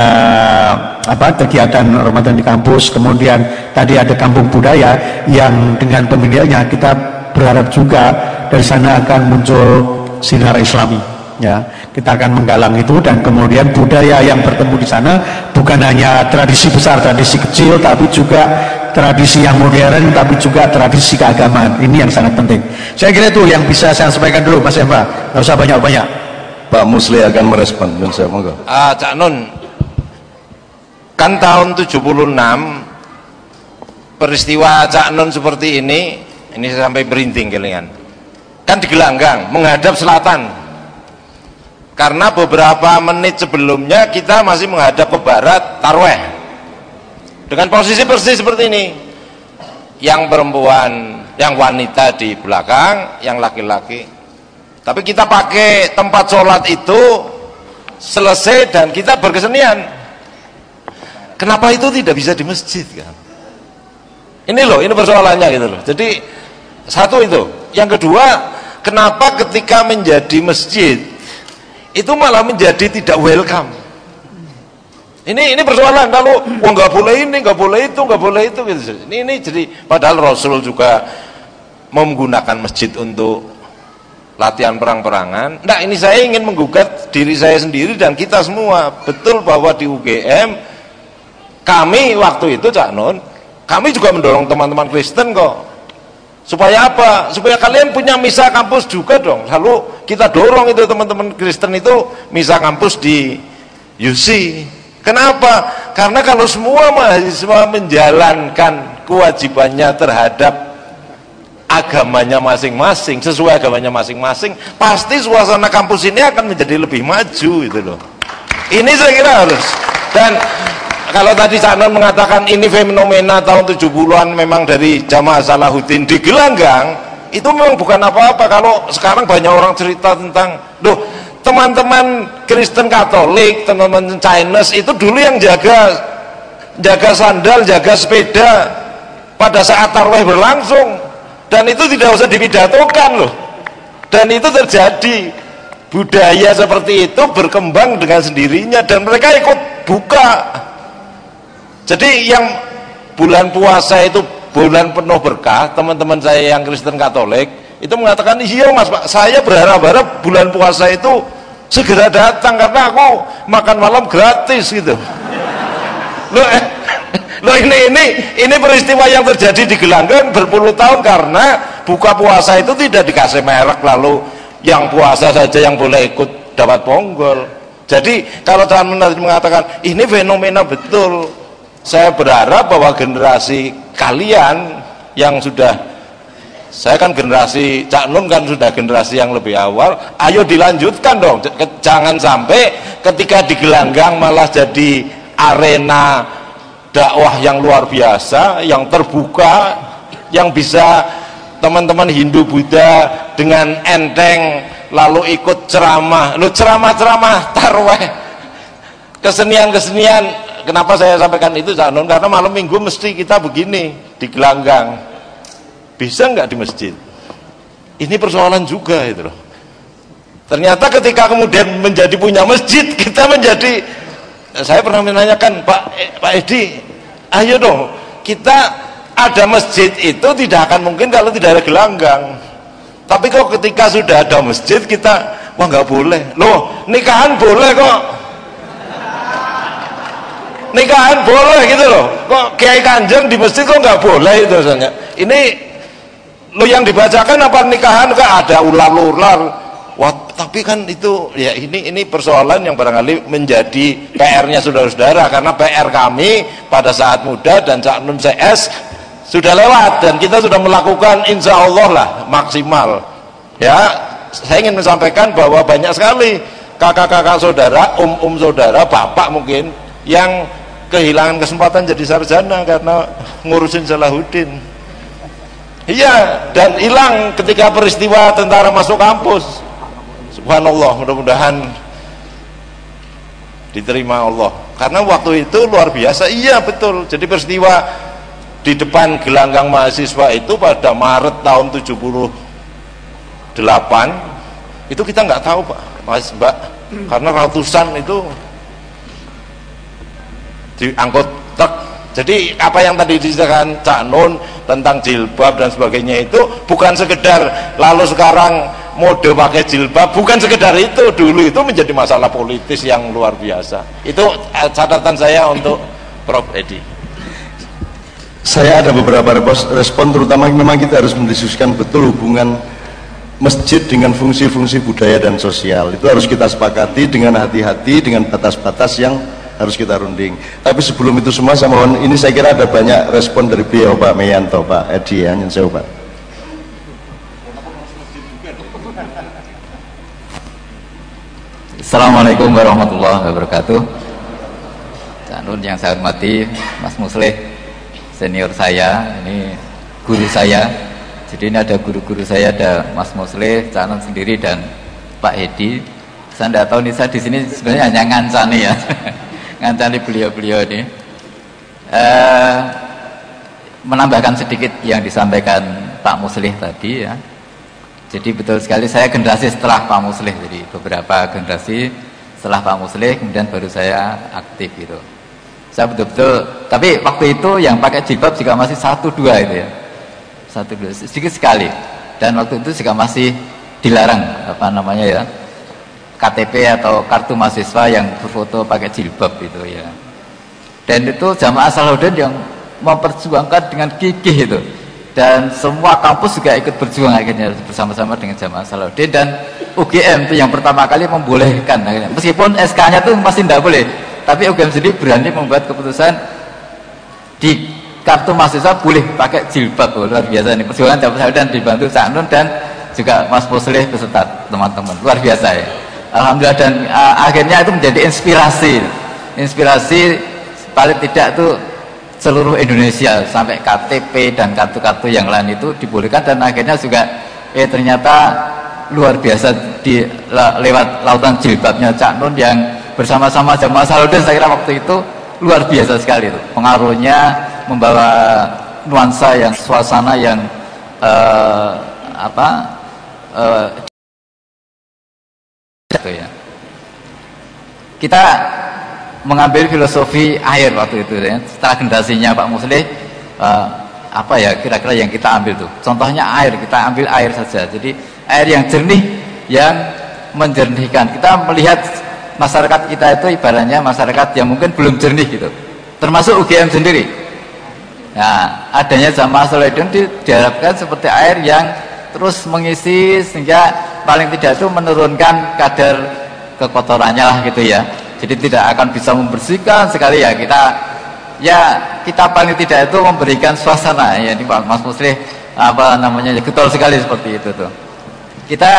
kegiatan Ramadan di kampus, kemudian tadi ada kampung budaya yang dengan pemilihannya kita berharap juga dari sana akan muncul sinar Islami. Ya, kita akan menggalang itu dan kemudian budaya yang bertemu di sana bukan hanya tradisi besar, tradisi kecil, tapi juga tradisi yang modern, tapi juga tradisi keagamaan. Ini yang sangat penting. Saya kira itu yang bisa saya sampaikan dulu, Mas Eva. Nggak usah banyak-banyak. Pak Musli akan merespon. Saya monggo. Cak Nun, kan tahun 76 peristiwa Cak Nun seperti ini saya sampai berinting kelingan. Kan di Gelanggang menghadap selatan. Karena beberapa menit sebelumnya kita masih menghadap ke barat tarweh. Dengan posisi persis seperti ini. Yang perempuan, yang wanita di belakang, yang laki-laki. Tapi kita pakai tempat sholat itu selesai dan kita berkesenian. Kenapa itu tidak bisa di masjid kan? Ini loh, ini persoalannya gitu loh. Jadi satu itu. Yang kedua, kenapa ketika menjadi masjid itu malah menjadi tidak welcome? Ini persoalan. Kalau nggak boleh ini, nggak boleh itu, nggak boleh itu gitu. Ini jadi padahal Rasul juga menggunakan masjid untuk latihan perang-perangan. Nah, ini saya ingin menggugat diri saya sendiri dan kita semua. Betul bahwa di UGM kami waktu itu Cak Nun, kami juga mendorong teman-teman Kristen kok. Supaya apa? Supaya kalian punya misa kampus juga dong. Lalu kita dorong itu teman-teman Kristen itu misa kampus di UC. Kenapa? Karena kalau semua mahasiswa menjalankan kewajibannya terhadap agamanya masing-masing, sesuai agamanya masing-masing, pasti suasana kampus ini akan menjadi lebih maju gitu loh. Ini saya kira harus. Dan kalau tadi Cak Nun mengatakan ini fenomena tahun 70-an memang dari Jamaah Salahuddin di Gelanggang, itu memang bukan apa-apa. Kalau sekarang banyak orang cerita tentang, loh teman-teman Kristen Katolik, teman-teman Chinese itu dulu yang jaga sandal, jaga sepeda pada saat tarweh berlangsung. Dan itu tidak usah dipidatokan loh. Dan itu terjadi. Budaya seperti itu berkembang dengan sendirinya dan mereka ikut buka. Jadi yang bulan puasa itu bulan penuh berkah, teman-teman saya yang Kristen Katolik itu mengatakan, iya Mas Pak, saya berharap-harap bulan puasa itu segera datang karena aku makan malam gratis gitu. Loh ini peristiwa yang terjadi di Gelanggang berpuluh tahun karena buka puasa itu tidak dikasih merek lalu yang puasa saja yang boleh ikut dapat ponggol. Jadi kalau teman mengatakan ini fenomena betul, saya berharap bahwa generasi kalian yang sudah, saya kan generasi Cak Nun kan sudah generasi yang lebih awal, ayo dilanjutkan dong, jangan sampai ketika di Gelanggang malah jadi arena dakwah yang luar biasa, yang terbuka, yang bisa teman-teman Hindu Buddha dengan enteng lalu ikut ceramah, ceramah tarweh, kesenian-kesenian. Kenapa saya sampaikan itu Cak Nun? Karena malam minggu mesti kita begini di Gelanggang, bisa nggak di masjid? Ini persoalan juga itu loh. Ternyata ketika kemudian menjadi punya masjid, kita menjadi, saya pernah menanyakan Pak Edi, ayo dong kita ada masjid itu tidak akan mungkin kalau tidak ada Gelanggang. Tapi kok ketika sudah ada masjid kita, wah nggak boleh loh, nikahan boleh kok, nikahan boleh gitu loh, kok Kiai Kanjeng di masjid kok nggak boleh itu misalnya. Ini lo yang dibacakan apa nikahan, kok ada ular-ular. Wah, tapi kan itu ya ini persoalan yang barangkali menjadi PR-nya saudara-saudara, karena PR kami pada saat muda dan Cak Nun CS sudah lewat dan kita sudah melakukan insya Allah lah maksimal. Ya, saya ingin menyampaikan bahwa banyak sekali kakak-kakak saudara, saudara, bapak mungkin yang kehilangan kesempatan jadi sarjana karena ngurusin Salahuddin. Iya, dan hilang ketika peristiwa tentara masuk kampus. Subhanallah, mudah-mudahan diterima Allah. Karena waktu itu luar biasa. Iya betul. Jadi peristiwa di depan Gelanggang mahasiswa itu pada Maret tahun 78 itu kita nggak tahu Pak, Mas Mbak, karena ratusan itu diangkut truk. Jadi apa yang tadi diceritakan Cak Nun tentang jilbab dan sebagainya itu bukan sekedar lalu sekarang mode pakai jilbab, bukan sekedar itu, dulu itu menjadi masalah politis yang luar biasa. Itu catatan saya untuk Prof. Edi. Saya ada beberapa respon, terutama memang kita harus mendiskusikan betul hubungan masjid dengan fungsi-fungsi budaya dan sosial. Itu harus kita sepakati dengan hati-hati, dengan batas-batas yang harus kita runding. Tapi sebelum itu semua saya mohon, ini saya kira ada banyak respon dari beliau Pak Meyanto, Pak Edi ya, yang saya Pak. Assalamualaikum warahmatullahi wabarakatuh. Cak Nun yang saya hormati, Mas Musleh senior saya, ini guru saya. Jadi ini ada guru-guru saya, ada Mas Musleh, Cak Nun sendiri dan Pak Edi. Saya tidak tahu nih, saya di sini sebenarnya hanya ngancani ya, ngancani beliau-beliau ini. Menambahkan sedikit yang disampaikan Pak Musleh tadi ya. Jadi betul sekali, saya generasi setelah Pak Musleh, jadi beberapa generasi setelah Pak Musleh kemudian baru saya aktif gitu. Saya betul-betul, tapi waktu itu yang pakai jilbab juga masih 1-2 itu ya, 1-2 sedikit sekali. Dan waktu itu juga masih dilarang apa namanya ya, KTP atau kartu mahasiswa yang berfoto pakai jilbab itu ya. Dan itu jamaah Salahuddin yang memperjuangkan dengan gigih itu. Dan semua kampus juga ikut berjuang akhirnya bersama-sama dengan jamaah Salahuddin, dan UGM itu yang pertama kali membolehkan akhirnya. Meskipun SK-nya itu masih tidak boleh, tapi UGM sendiri berani membuat keputusan di kartu mahasiswa boleh pakai jilbab. Luar biasa ini perjuangan jamaah Salahuddin dibantu Cak Nun dan juga Mas Musleh beserta teman-teman, luar biasa ya. Alhamdulillah, dan akhirnya itu menjadi inspirasi paling tidak tuh seluruh Indonesia, sampai KTP dan kartu-kartu yang lain itu dibolehkan. Dan akhirnya juga ternyata luar biasa lewat lautan jilbabnya Cak Nun yang bersama-sama jamaah Salahuddin. Saya kira waktu itu luar biasa sekali itu pengaruhnya, membawa nuansa yang, suasana yang ya. Kita mengambil filosofi air waktu itu ya. Setelah generasinya Pak Musleh, apa ya kira-kira yang kita ambil tuh, contohnya air, kita ambil air saja. Jadi air yang jernih, yang menjernihkan. Kita melihat masyarakat kita itu ibaratnya masyarakat yang mungkin belum jernih gitu, termasuk UGM sendiri. Nah, adanya Jamaah Salahuddin diharapkan seperti air yang terus mengisi sehingga paling tidak itu menurunkan kadar kekotorannya lah gitu ya. Jadi tidak akan bisa membersihkan sekali ya, kita paling tidak itu memberikan suasana ya. Ini Pak Mas Muslih apa namanya getol sekali seperti itu tuh. Kita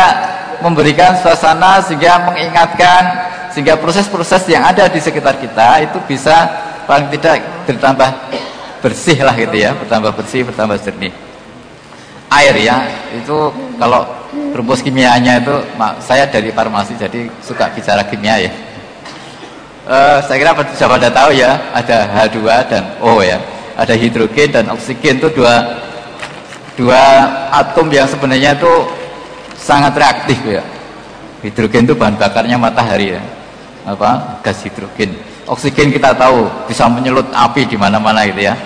memberikan suasana sehingga mengingatkan, sehingga proses-proses yang ada di sekitar kita itu bisa paling tidak bertambah bersih lah gitu ya, bertambah bersih, bertambah jernih. Air ya, itu kalau rumus kimianya itu, saya dari farmasi jadi suka bicara kimia ya. Saya kira sudah pada tahu ya, ada H2 dan O ya, ada hidrogen dan oksigen, itu dua atom yang sebenarnya itu sangat reaktif ya. Hidrogen itu bahan bakarnya matahari ya, gas hidrogen. Oksigen kita tahu bisa menyulut api di mana-mana gitu ya.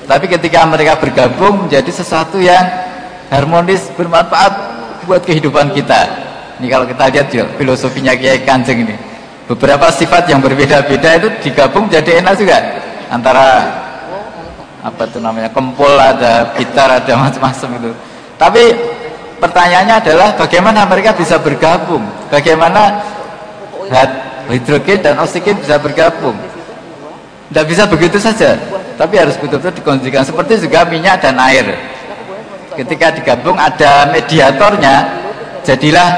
Tapi ketika mereka bergabung menjadi sesuatu yang harmonis, bermanfaat buat kehidupan kita. Ini kalau kita lihat juga filosofinya Kiai Kanjeng ini, beberapa sifat yang berbeda-beda itu digabung jadi enak juga. Antara apa itu namanya, kempul, ada gitar, ada macam-macam itu. Tapi pertanyaannya adalah bagaimana mereka bisa bergabung, bagaimana hidrogen dan oksigen bisa bergabung. Tidak bisa begitu saja, tapi harus betul-betul dikondisikan. Seperti juga minyak dan air, ketika digabung ada mediatornya, jadilah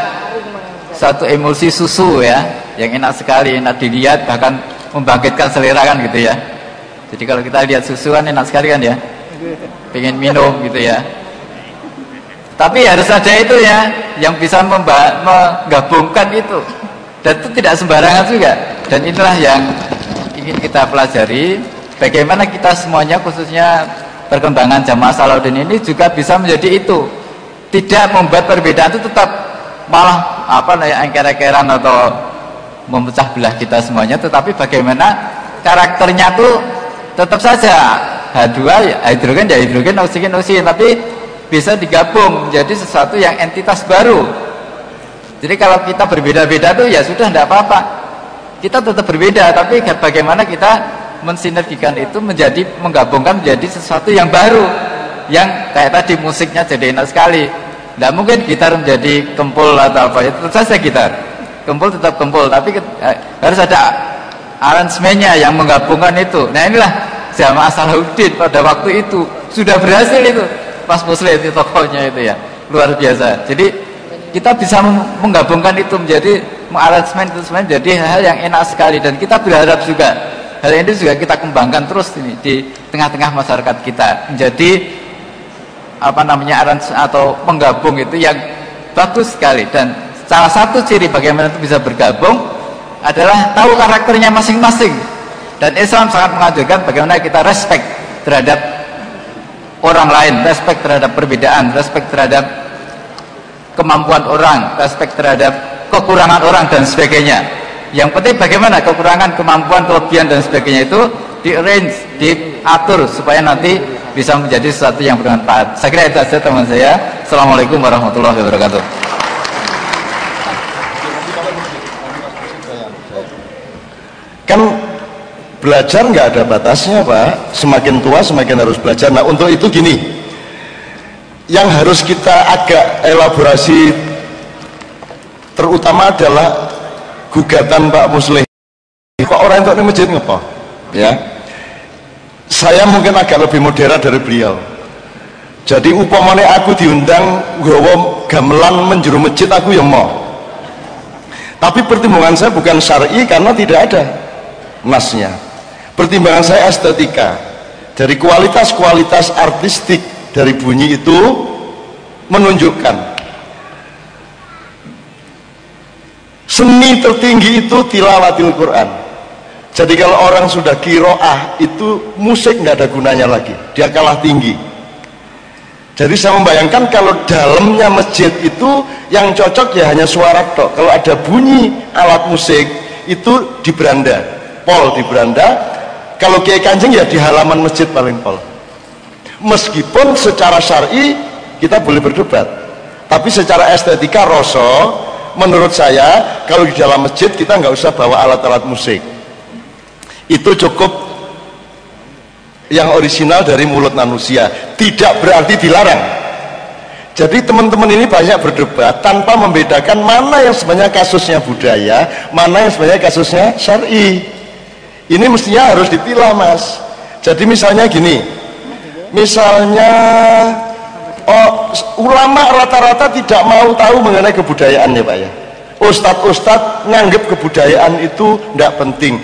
satu emulsi susu ya, yang enak sekali, enak dilihat, bahkan membangkitkan selera kan gitu ya. Jadi kalau kita lihat susu kan enak sekali kan ya, pengen minum gitu ya. Tapi harus ada itu ya, yang bisa menggabungkan itu, dan itu tidak sembarangan juga. Dan inilah yang ingin kita pelajari, bagaimana kita semuanya, khususnya perkembangan Jamaah Salahuddin ini juga bisa menjadi itu, tidak membuat perbedaan itu tetap malah engker-engkeran atau memecah belah kita semuanya, tetapi bagaimana karakternya tuh tetap saja H2 ya hidrogen, ya hidrogen, oksigen, tapi bisa digabung menjadi sesuatu yang entitas baru. Jadi kalau kita berbeda-beda tuh ya sudah, tidak apa-apa, kita tetap berbeda, tapi bagaimana kita mensinergikan itu menjadi, menggabungkan menjadi sesuatu yang baru, yang kayak tadi musiknya jadi enak sekali. Tidak mungkin gitar menjadi kempul atau apa, ya tetap saja gitar, kempul tetap kempul, tapi harus ada aransemennya yang menggabungkan itu. Nah inilah Jamaah Salahuddin pada waktu itu sudah berhasil itu, Mas Muslih itu tokohnya itu ya, luar biasa. Jadi kita bisa menggabungkan itu menjadi mengaransemen itu semuanya menjadi hal yang enak sekali, dan kita berharap juga hal ini juga kita kembangkan terus ini di tengah-tengah masyarakat kita, menjadi apa namanya atau menggabung itu yang bagus sekali. Dan salah satu ciri bagaimana itu bisa bergabung adalah tahu karakternya masing-masing, dan Islam sangat mengajarkan bagaimana kita respect terhadap orang lain, respect terhadap perbedaan, respect terhadap kemampuan orang, respect terhadap kekurangan orang dan sebagainya. Yang penting bagaimana kekurangan, kemampuan, kelebihan dan sebagainya itu di-arrange, diatur supaya nanti bisa menjadi sesuatu yang bermanfaat. Saya kira itu saja teman saya. Assalamualaikum warahmatullahi wabarakatuh. Kan belajar nggak ada batasnya Pak, semakin tua semakin harus belajar. Nah untuk itu gini, yang harus kita agak elaborasi terutama adalah gugatan Pak Muslih. Kok orang itu di masjid ngapa? Ya, saya mungkin agak lebih modern dari beliau. Jadi upamane aku diundang nggawa gamelan menjuru masjid, aku yang mau. Tapi pertimbangan saya bukan syar'i karena tidak ada nasnya. Pertimbangan saya estetika, dari kualitas-kualitas artistik dari bunyi itu menunjukkan seni tertinggi itu tilawatil Quran. Jadi kalau orang sudah kiroah itu musik nggak ada gunanya lagi, dia kalah tinggi. Jadi saya membayangkan kalau dalamnya masjid itu yang cocok ya hanya suara tok. Kalau ada bunyi alat musik itu di beranda, pol di beranda. Kalau Kiai Kanjeng ya di halaman masjid paling pol. Meskipun secara syar'i kita boleh berdebat, tapi secara estetika rasa menurut saya kalau di dalam masjid kita nggak usah bawa alat-alat musik, itu cukup yang original dari mulut manusia, tidak berarti dilarang. Jadi teman-teman ini banyak berdebat tanpa membedakan mana yang sebenarnya kasusnya budaya, mana yang sebenarnya kasusnya syar'i. Ini mestinya harus dipilah, Mas. Jadi misalnya gini, misalnya ulama rata-rata tidak mau tahu mengenai kebudayaan ya Pak ya. Ustadz nganggep kebudayaan itu tidak penting.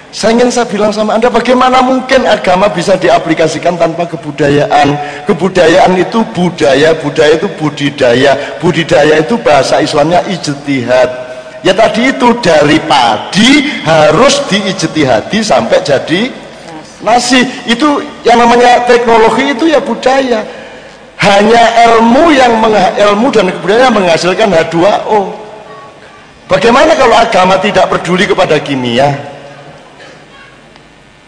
Saya bilang sama Anda, bagaimana mungkin agama bisa diaplikasikan tanpa kebudayaan? Kebudayaan itu budaya, budaya itu budidaya, budidaya itu bahasa Islamnya ijtihad. Ya tadi itu, dari padi harus diijtihadi sampai jadi nasi. Itu yang namanya teknologi, itu ya budaya. Hanya ilmu dan kebudayaan menghasilkan H2O. Bagaimana kalau agama tidak peduli kepada kimia?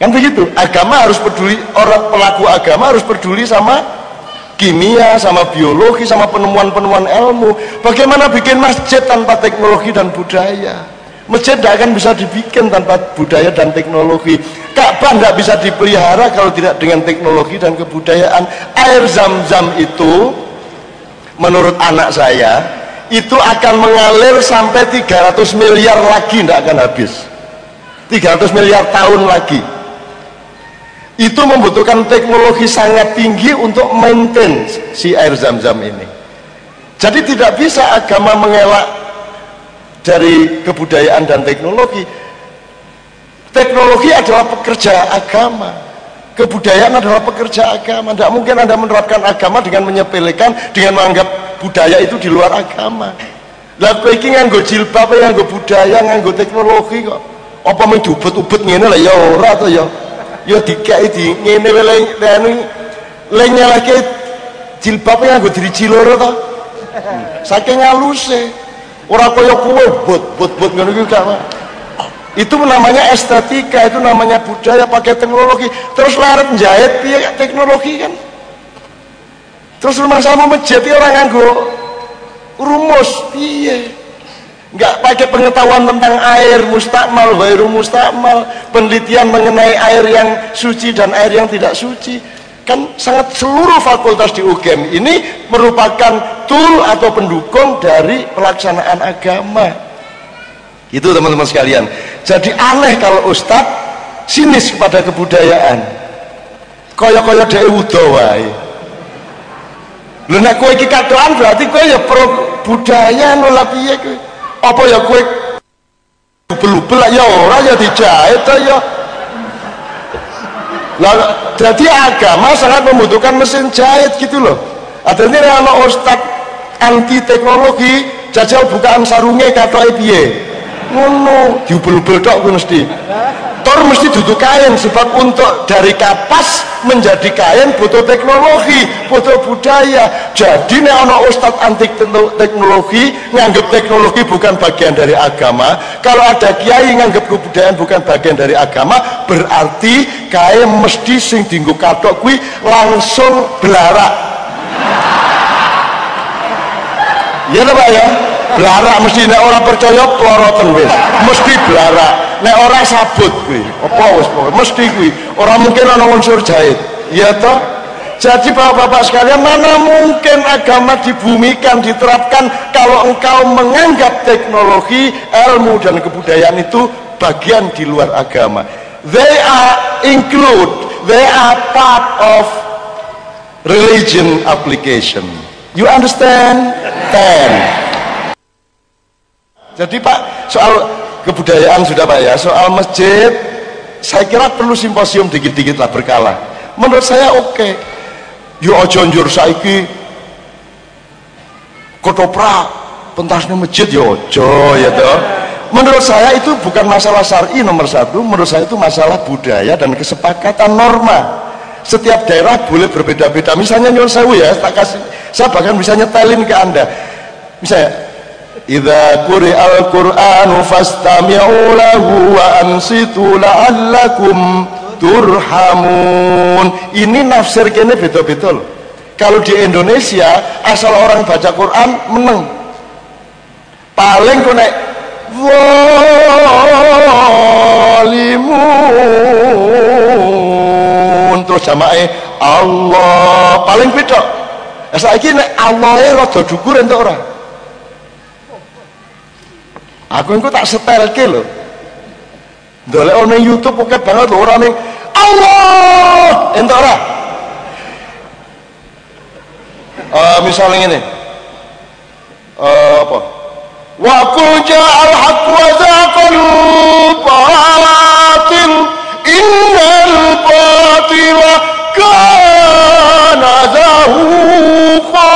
Kan begitu, agama harus peduli, orang pelaku agama harus peduli sama kimia, sama biologi, sama penemuan-penemuan ilmu. Bagaimana bikin masjid tanpa teknologi dan budaya? Masjid tidak akan bisa dibikin tanpa budaya dan teknologi. Ka'bah tidak bisa dipelihara kalau tidak dengan teknologi dan kebudayaan. Air Zam-Zam itu menurut anak saya itu akan mengalir sampai 300 miliar lagi, tidak akan habis. 300 miliar tahun lagi. Itu membutuhkan teknologi sangat tinggi untuk maintain si air Zam-Zam ini. Jadi tidak bisa agama mengelak dari kebudayaan dan teknologi. Teknologi adalah pekerja agama, kebudayaan adalah pekerja agama. Tidak mungkin Anda menerapkan agama dengan menyepelekan, dengan menganggap budaya itu di luar agama. Lah kowe iki nganggo jilbab, nganggo budaya, nganggo teknologi kok. Apa mung diubet-ubet ngene lah ya ora to ya. Ya dikai di ngene le nyalake jilbab nganggo driji loro to. Saking haluse. Ora kaya kowe bot ngono iki gak. Itu namanya estetika, itu namanya budaya pakai teknologi. Terus larat jahit piye teknologi kan. Terus rumah sama masjid orang nganggo rumus piye. Enggak pakai pengetahuan tentang air mustakmal, ghairu mustakmal, penelitian mengenai air yang suci dan air yang tidak suci. Kan sangat seluruh fakultas di UGM ini merupakan tool atau pendukung dari pelaksanaan agama. Itu teman-teman sekalian. Jadi aneh kalau ustadz sinis kepada kebudayaan. Kaya-kaya dhewe wuda wae. Lha nek kowe iki kadoan berarti kowe ya pro budaya lho piye kowe? Apa ya kowe bubel-bubel ya ora ya dijahit ya. Lah jadi agama sangat membutuhkan mesin jahit gitu loh. Adene ana ustadz anti teknologi jajal bukaan sarunge katoke piye? Ngono diubel-ubel tok kuwi mesti. Tor mesti duduk kain, sebab untuk dari kapas menjadi kain butuh teknologi, butuh budaya. Jadi nek ana ustaz anti teknologi nganggep teknologi bukan bagian dari agama, kalau ada kiai nganggep kebudayaan bukan bagian dari agama, berarti kae mesti sing dienggo kathok kuwi langsung belarak. Ya ta Pak ya? Belarak mesti, nek orang percaya peloroten wis mesti belarak, nek orang sabut kuwi apa wis mesti kuwi ora mungkin ana unsur jahit. Ya toh? Jadi bapak-bapak sekalian, mana mungkin agama dibumikan, diterapkan kalau engkau menganggap teknologi, ilmu dan kebudayaan itu bagian di luar agama. They are part of religion application. You understand? Jadi Pak, soal kebudayaan sudah Pak ya, soal masjid saya kira perlu simposium dikit-dikit lah berkala. Menurut saya oke. Yo aja njur saiki ketoprak pentasnya masjid yo aja ya toh. Menurut saya itu bukan masalah syar'i nomor satu, menurut saya itu masalah budaya dan kesepakatan norma. Setiap daerah boleh berbeda-beda. Misalnya nyuwun sewu ya, saya bahkan bisa nyetelin ke Anda. Misalnya idza quri'al qur'anu fastami'u lahu wa ansitu la'allakum turhamun. Ini nafsir kene beda-beda loh. Kalau di Indonesia asal orang baca Quran meneng. paling kok nek walimun terus jamae Allah paling beda. Saiki nek Allahe rada dhuwur entuk ora? Aku engko tak setelke lho. Ndolek ana YouTube oke banget lho ora ning Allah entuk ora? Misalnya ngene. Apa? Wa qul ja'al haqq wa zaqal batil innal batila kana zahuqa.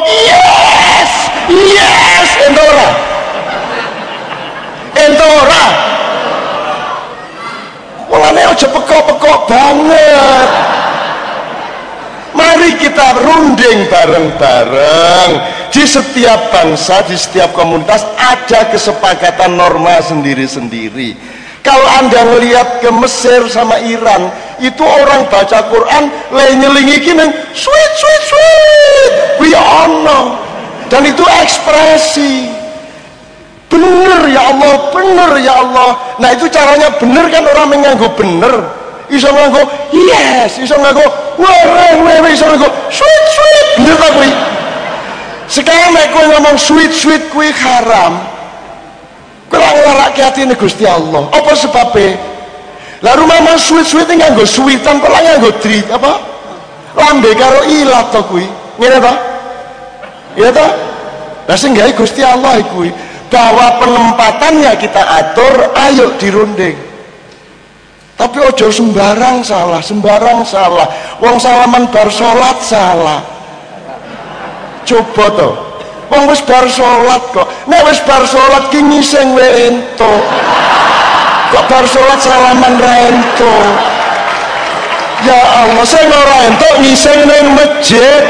Yes, yes, endora mulane aja pekok-pekok banget. Mari kita runding bareng-bareng. Di setiap bangsa, di setiap komunitas ada kesepakatan norma sendiri-sendiri. Kalau Anda melihat ke Mesir sama Iran, itu orang baca Quran nyelingi gini, sweet sweet sweet, we ono. Dan itu ekspresi. Bener ya Allah, bener ya Allah. Nah itu caranya bener kan, orang mengganggu bener. Iso nganggo yes, iso nganggo weh, iso nganggo sweet sweet, bener tak kuwi? Sekarang nek kowe ngomong sweet sweet kuwi haram. Kurang ngarake atine Gusti Allah. Apa sebabnya? Lah rumah mas sweet sweet nganggo sweetan kok nganggo dri apa? Lambe karo ilat to kuwi. Ngene to? Iya to? Lah sing gawe Gusti Allah kuwi. Bahwa penempatannya kita atur, ayo dirunding. Tapi ojo sembarang salah. Wong salaman bar salat salah. Coba to. Wong wis bar salat kok. Nek wis bar salat ki ngising wae entuk. Kok bar salat salaman ra entuk. Ya Allah, sing ora entuk ngising ning masjid.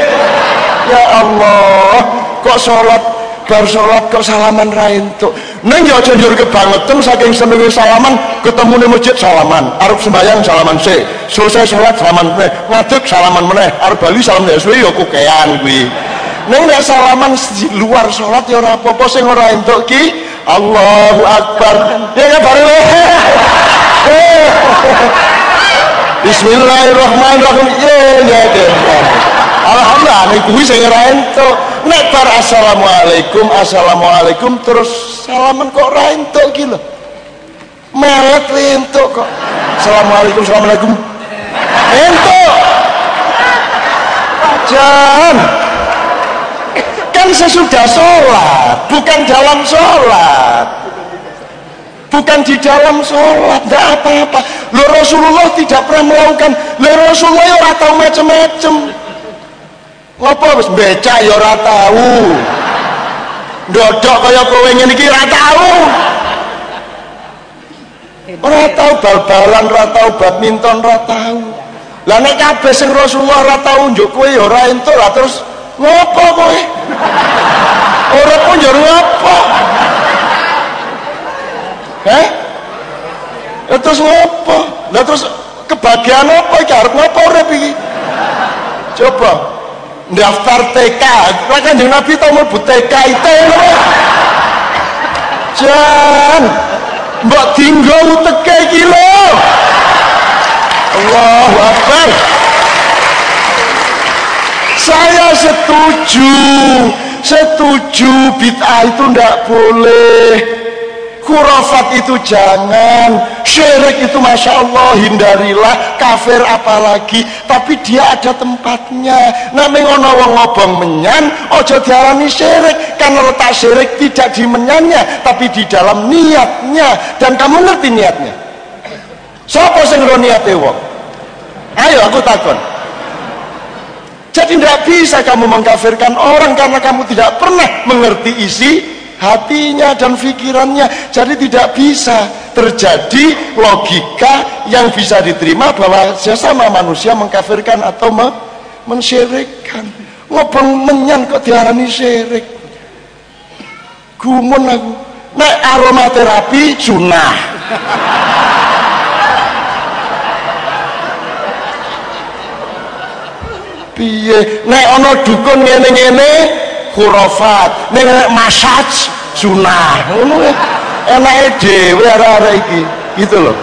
Ya Allah, kok salat bar salat kok salaman ra entuk. Neng ya aja njur kebangetan saking senenge salaman, ketemu ning masjid salaman, arep sembahyang salaman sik, selesai salat salaman meneh, ngadeg salaman meneh, arep bali salam ya suwe ya kukean kuwi. Neng nek salaman di luar salat ya ora apa-apa, sing ora entuk ki Allahu Akbar. Ya bare. Bismillahirrahmanirrahim. Ya. Alhamdulillah nek kuwi sing ora entuk. Nek bar assalamualaikum terus salaman kok ora entuk ki lho. Melet entuk kok. Assalamualaikum. Entuk. Jan. Kan sesudah sholat, bukan dalam sholat. Bukan di dalam sholat, enggak apa-apa. Lho Rasulullah tidak pernah melakukan. Lho Rasulullah ora tau macem-macem. Ngopo wis becak ya ora tahu. Ndodok kaya kowe ngene iki ora tahu. Ora tahu bal-balan, ora tahu badminton, ora tahu. Lah nek kabeh sing Rasulullah ora tahu njuk kowe ya ora entuk lah terus ngopo kowe? Ora pun njur ngopo? Terus ngopo? Lah terus kebahagiaan apa iki arep ngopo urip iki? Coba daftar TK, kan Kanjeng Nabi tau mlebu TK itu lho. Jan, mbok dinggo uteke iki lho. Allahu Akbar. Saya setuju bid'ah itu ndak boleh, khurafat itu jangan, syirik itu masya Allah hindarilah, kafir apalagi, tapi dia ada tempatnya. Namanya ono wong ngobong menyan, ojo diarani syirik, karena letak syirik tidak di menyannya, tapi di dalam niatnya. Dan kamu ngerti niatnya? Siapa sing ngerti niatnya wong? Ayo aku takon. Jadi tidak bisa kamu mengkafirkan orang karena kamu tidak pernah mengerti isi hatinya dan pikirannya. Jadi tidak bisa terjadi logika yang bisa diterima bahwa sesama manusia mengkafirkan atau mensyirikkan. Ngobong menyan kok diarani syirik. Gumun aku. Nek aromaterapi sunah. Piye nek ana dukun ngene-ngene khurafat, nek massage sunah ngono enake dhewe arek-arek iki gitu loh.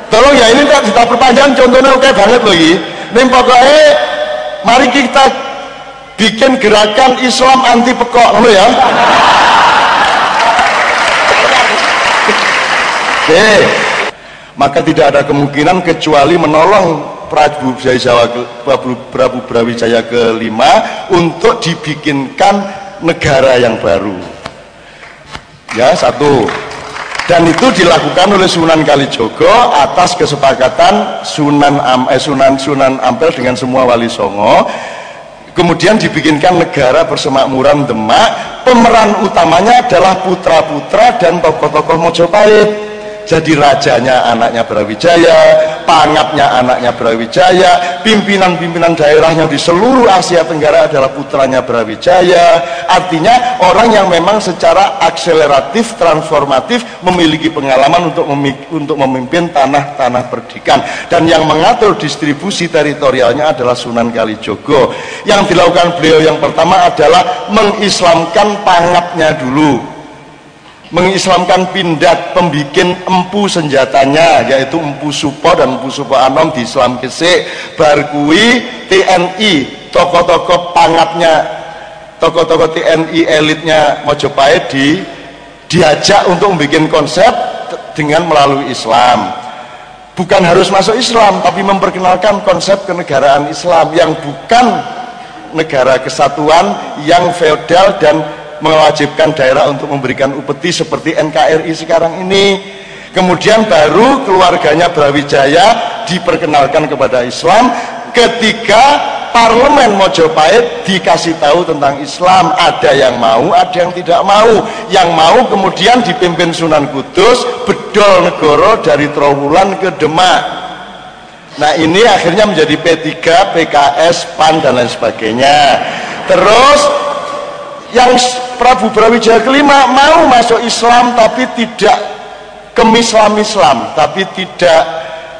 Tolong ya, ini tak kita perpanjang, contohnya oke banget loh iki. Ning pokoknya mari kita bikin gerakan Islam anti pekok ngono ya. Oke. Maka tidak ada kemungkinan kecuali menolong Prabu Brawijaya kelima untuk dibikinkan negara yang baru. Ya, satu. Dan itu dilakukan oleh Sunan Kalijogo atas kesepakatan Sunan Ampel dengan semua wali songo. Kemudian dibikinkan negara persemakmuran Demak. Pemeran utamanya adalah putra-putra dan tokoh-tokoh Mojopahit. Jadi rajanya anaknya Brawijaya, pangapnya anaknya Brawijaya, pimpinan-pimpinan daerahnya di seluruh Asia Tenggara adalah putranya Brawijaya. Artinya orang yang memang secara akseleratif, transformatif memiliki pengalaman untuk memimpin tanah-tanah perdikan. Dan yang mengatur distribusi teritorialnya adalah Sunan Kalijogo. Yang dilakukan beliau yang pertama adalah mengislamkan pangapnya dulu, mengislamkan Pindad, pembikin empu senjatanya, yaitu Empu Supo dan Empu Supo Anom di Islam kesik. Bar kuwi TNI, tokoh-tokoh pangapnya, tokoh-tokoh TNI elitnya Mojopahit diajak untuk membuat konsep dengan melalui Islam. Bukan harus masuk Islam, tapi memperkenalkan konsep kenegaraan Islam yang bukan negara kesatuan, yang feodal dan mewajibkan daerah untuk memberikan upeti seperti NKRI sekarang ini. Kemudian baru keluarganya Brawijaya diperkenalkan kepada Islam ketika parlemen Mojopahit dikasih tahu tentang Islam. Ada yang mau, ada yang tidak mau. Yang mau kemudian dipimpin Sunan Kudus, bedol negoro dari Trowulan ke Demak. Nah ini akhirnya menjadi P3, PKS, PAN dan lain sebagainya. Terus yang Prabu Brawijaya kelima mau masuk Islam tapi tidak kemislam-islam, tapi tidak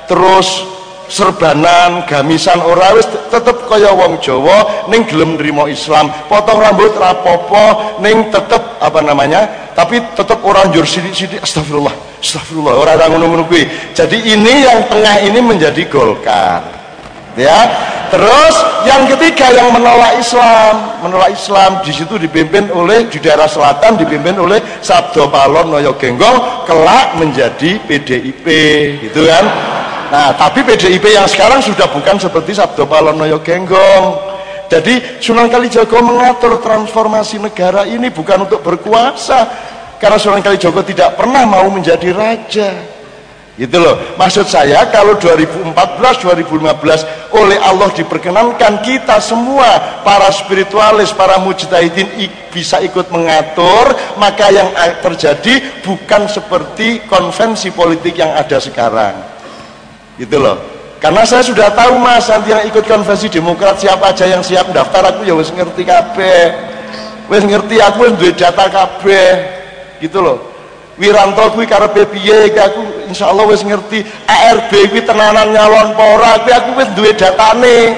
terus serbanan, gamisan, ora wis tetep kaya wong Jawa ning gelem nrimo Islam, potong rambut rapopo ning tetep apa namanya, tapi tetep ora njur sithik-sithik astagfirullah, astagfirullah, ora ngono-ngono kuwi. Jadi ini yang tengah ini menjadi Golkar. Ya, terus yang ketiga yang menolak Islam di situ dipimpin oleh, di daerah selatan dipimpin oleh Sabdo Palon Noyo Genggong, kelak menjadi PDIP, gitu kan. Nah, tapi PDIP yang sekarang sudah bukan seperti Sabdo Palon Noyo Genggong. Jadi Sunan Kalijogo mengatur transformasi negara ini bukan untuk berkuasa, karena Sunan Kalijogo tidak pernah mau menjadi raja. Gitu loh, maksud saya kalau 2014-2015 oleh Allah diperkenankan kita semua para spiritualis, para mujtahidin bisa ikut mengatur, maka yang terjadi bukan seperti konvensi politik yang ada sekarang. Gitu loh, karena saya sudah tahu mas, nanti yang ikut konvensi demokrat siapa aja yang siap daftar, aku ya wis ngerti kabeh, wis ngerti, aku wis duwe data kabeh. Gitu loh, Wiranto kuwi karepe piye iki aku insyaallah wis ngerti. ARB kuwi tenanan nyalon apa ora kuwi aku wis duwe datane.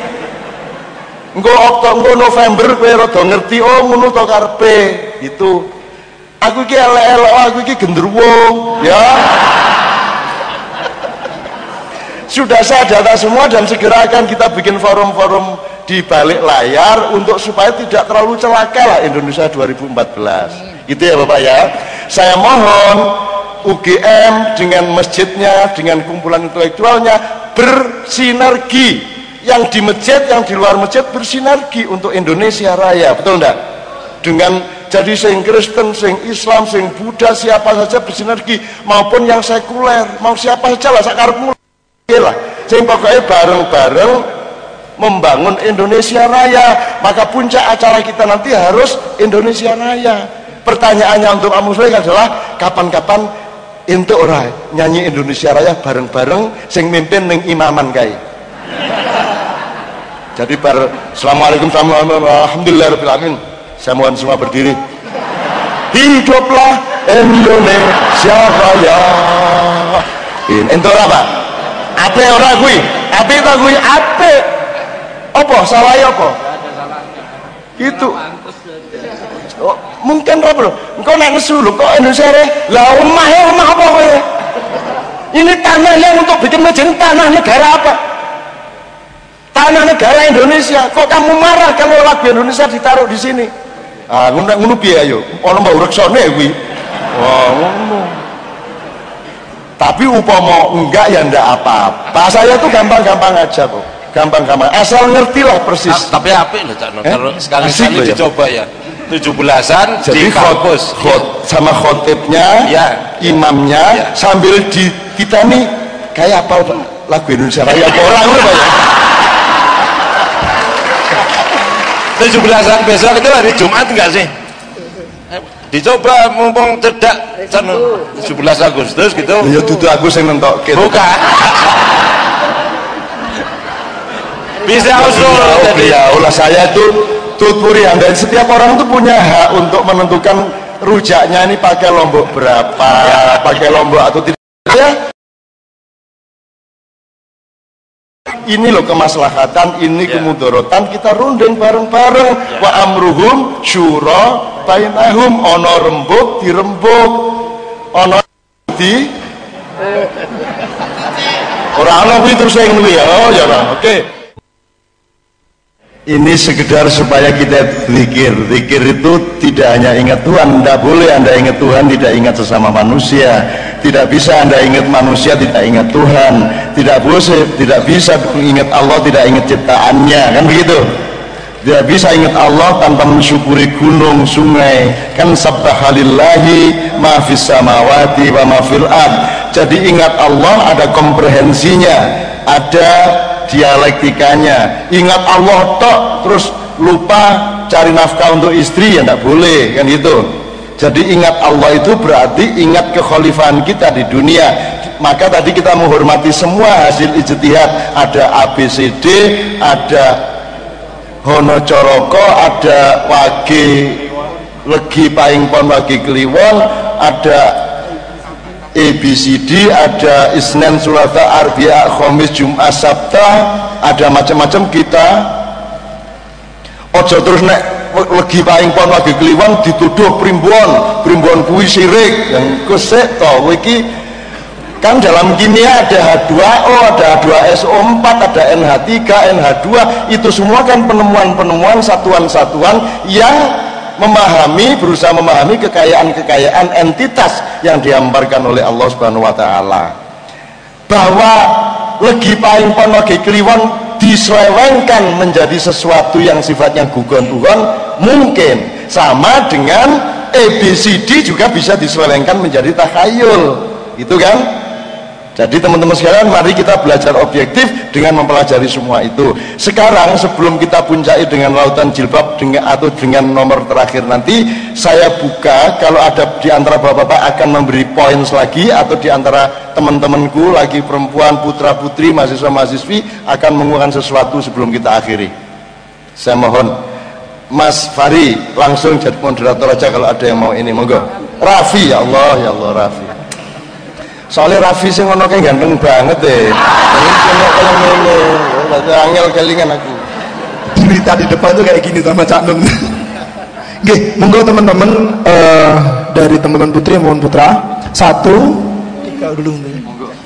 Engko November kowe rada ngerti, oh ngono to karepe. Gitu. Aku iki elek-elek, aku iki genderuwo, ya. Sudah saya data semua dan segera akan kita bikin forum-forum di balik layar untuk supaya tidak terlalu celaka lah Indonesia 2014. Gitu ya Bapak ya. Saya mohon UGM dengan masjidnya, dengan kumpulan intelektualnya bersinergi. Yang di masjid, yang di luar masjid bersinergi untuk Indonesia Raya, betul enggak? Dengan jadi sing Kristen, sing Islam, sing Buddha, siapa saja bersinergi, maupun yang sekuler, mau siapa saja lah, sakarepmu lah. Sing pokoknya bareng-bareng membangun Indonesia Raya. Maka puncak acara kita nanti harus Indonesia Raya. Pertanyaannya untuk Pak Muslim adalah kapan-kapan entuk ora nyanyi Indonesia Raya bareng-bareng sing mimpin ning imaman kae. Jadi Assalamualaikum alhamdulillahirabbil alamin. Saya mohon semua berdiri. Hiduplah Indonesia Raya. Entuk ora, Pak? Ape ora kuwi? Ape ta kuwi? Ape. Apa salah apa? Enggak ada salahnya. Itu. Oh. mungkin apa lho? Engko nek nesu lho kok Indonesia re. Lah omah apa kowe? Ini tanahnya untuk bikin masjid, tanah negara apa? Tanah negara Indonesia. Kok kamu marah kalau lagu Indonesia ditaruh di sini? Ah, ngono piye ayo? Ono mbok reksone kuwi. Wah, ngono. Tapi upama enggak ya enggak apa-apa. Saya tuh gampang-gampang aja kok. Gampang-gampang. Asal ngertilah persis. Tapi apik lho Cak Nur. Kalau sekali-sekali Asik loh ya. dicoba ya. 17-an Jadi di kampus. sama khotibnya, Ya. imamnya, Ya. sambil kita nih kayak apa Pak? Lagu Indonesia Raya apa orang itu Pak ya? 17-an besok itu hari Jumat enggak sih? Dicoba mumpung cedak Cak Nur. 17 Agustus gitu. Ya dudu aku sing nentokke. Bukan. Bisa usul jadi. Ya ulah saya itu tuturi dan setiap orang itu punya hak untuk menentukan rujaknya ini pakai lombok berapa, pakai lombok atau tidak. Ya. Ini loh kemaslahatan, ini kemudorotan, kita runding bareng-bareng. Wa amruhum syura bainahum, ono rembuk dirembuk, ono di orang kuwi terus yang ya. Oh ya oke. Ini sekedar supaya kita zikir. Zikir itu tidak hanya ingat Tuhan. Tidak boleh Anda ingat Tuhan tidak ingat sesama manusia. Tidak bisa Anda ingat manusia tidak ingat Tuhan. Tidak boleh, tidak bisa ingat Allah tidak ingat ciptaannya, kan begitu. Tidak bisa ingat Allah tanpa mensyukuri gunung, sungai. Kan sabbahalillahi ma fis samawati wa ma fil ard. Jadi ingat Allah ada komprehensinya, ada dialektikanya. Ingat Allah tok terus lupa cari nafkah untuk istri ya tidak boleh, kan gitu. Jadi ingat Allah itu berarti ingat kekhalifahan kita di dunia. Maka tadi kita menghormati semua hasil ijtihad, ada ABCD, ada Hono Coroko, ada Wage Legi Paing Pon Wage Kliwon, ada ABCD, ada Isnin Sulata Arbia Khamis Jumat Sabta, ada macam-macam. Kita ojo terus nek legi paing pon lagi kliwon dituduh primbon kuwi sirik yang kesek to iki kan dalam kimia ada H2O, ada H2SO4, ada NH3, NH2, itu semua kan penemuan-penemuan satuan-satuan yang berusaha memahami kekayaan entitas yang dihamparkan oleh Allah Subhanahu wa taala. Bahwa legi paing pon legi kliwon diselewengkan menjadi sesuatu yang sifatnya gugon-gugon mungkin, sama dengan ABCD juga bisa diselewengkan menjadi takhayul, itu kan. Jadi teman-teman sekalian, mari kita belajar objektif dengan mempelajari semua itu. Sekarang sebelum kita puncai dengan lautan jilbab atau dengan nomor terakhir nanti, saya buka kalau ada di antara bapak-bapak akan memberi points lagi, atau di antara teman-temanku lagi perempuan, putra-putri, mahasiswa-mahasiswi akan mengumumkan sesuatu sebelum kita akhiri. Saya mohon Mas Fari langsung jadi moderator aja kalau ada yang mau ini, monggo. Raffi, ya Allah Raffi. Soalnya Raffi sih ngono kayak ganteng banget deh. Angel kelingan aku. Berita di depan tuh kayak gini sama Cak Nun. Oke, monggo teman-teman dari teman-teman putri mohon putra. Tiga dulu.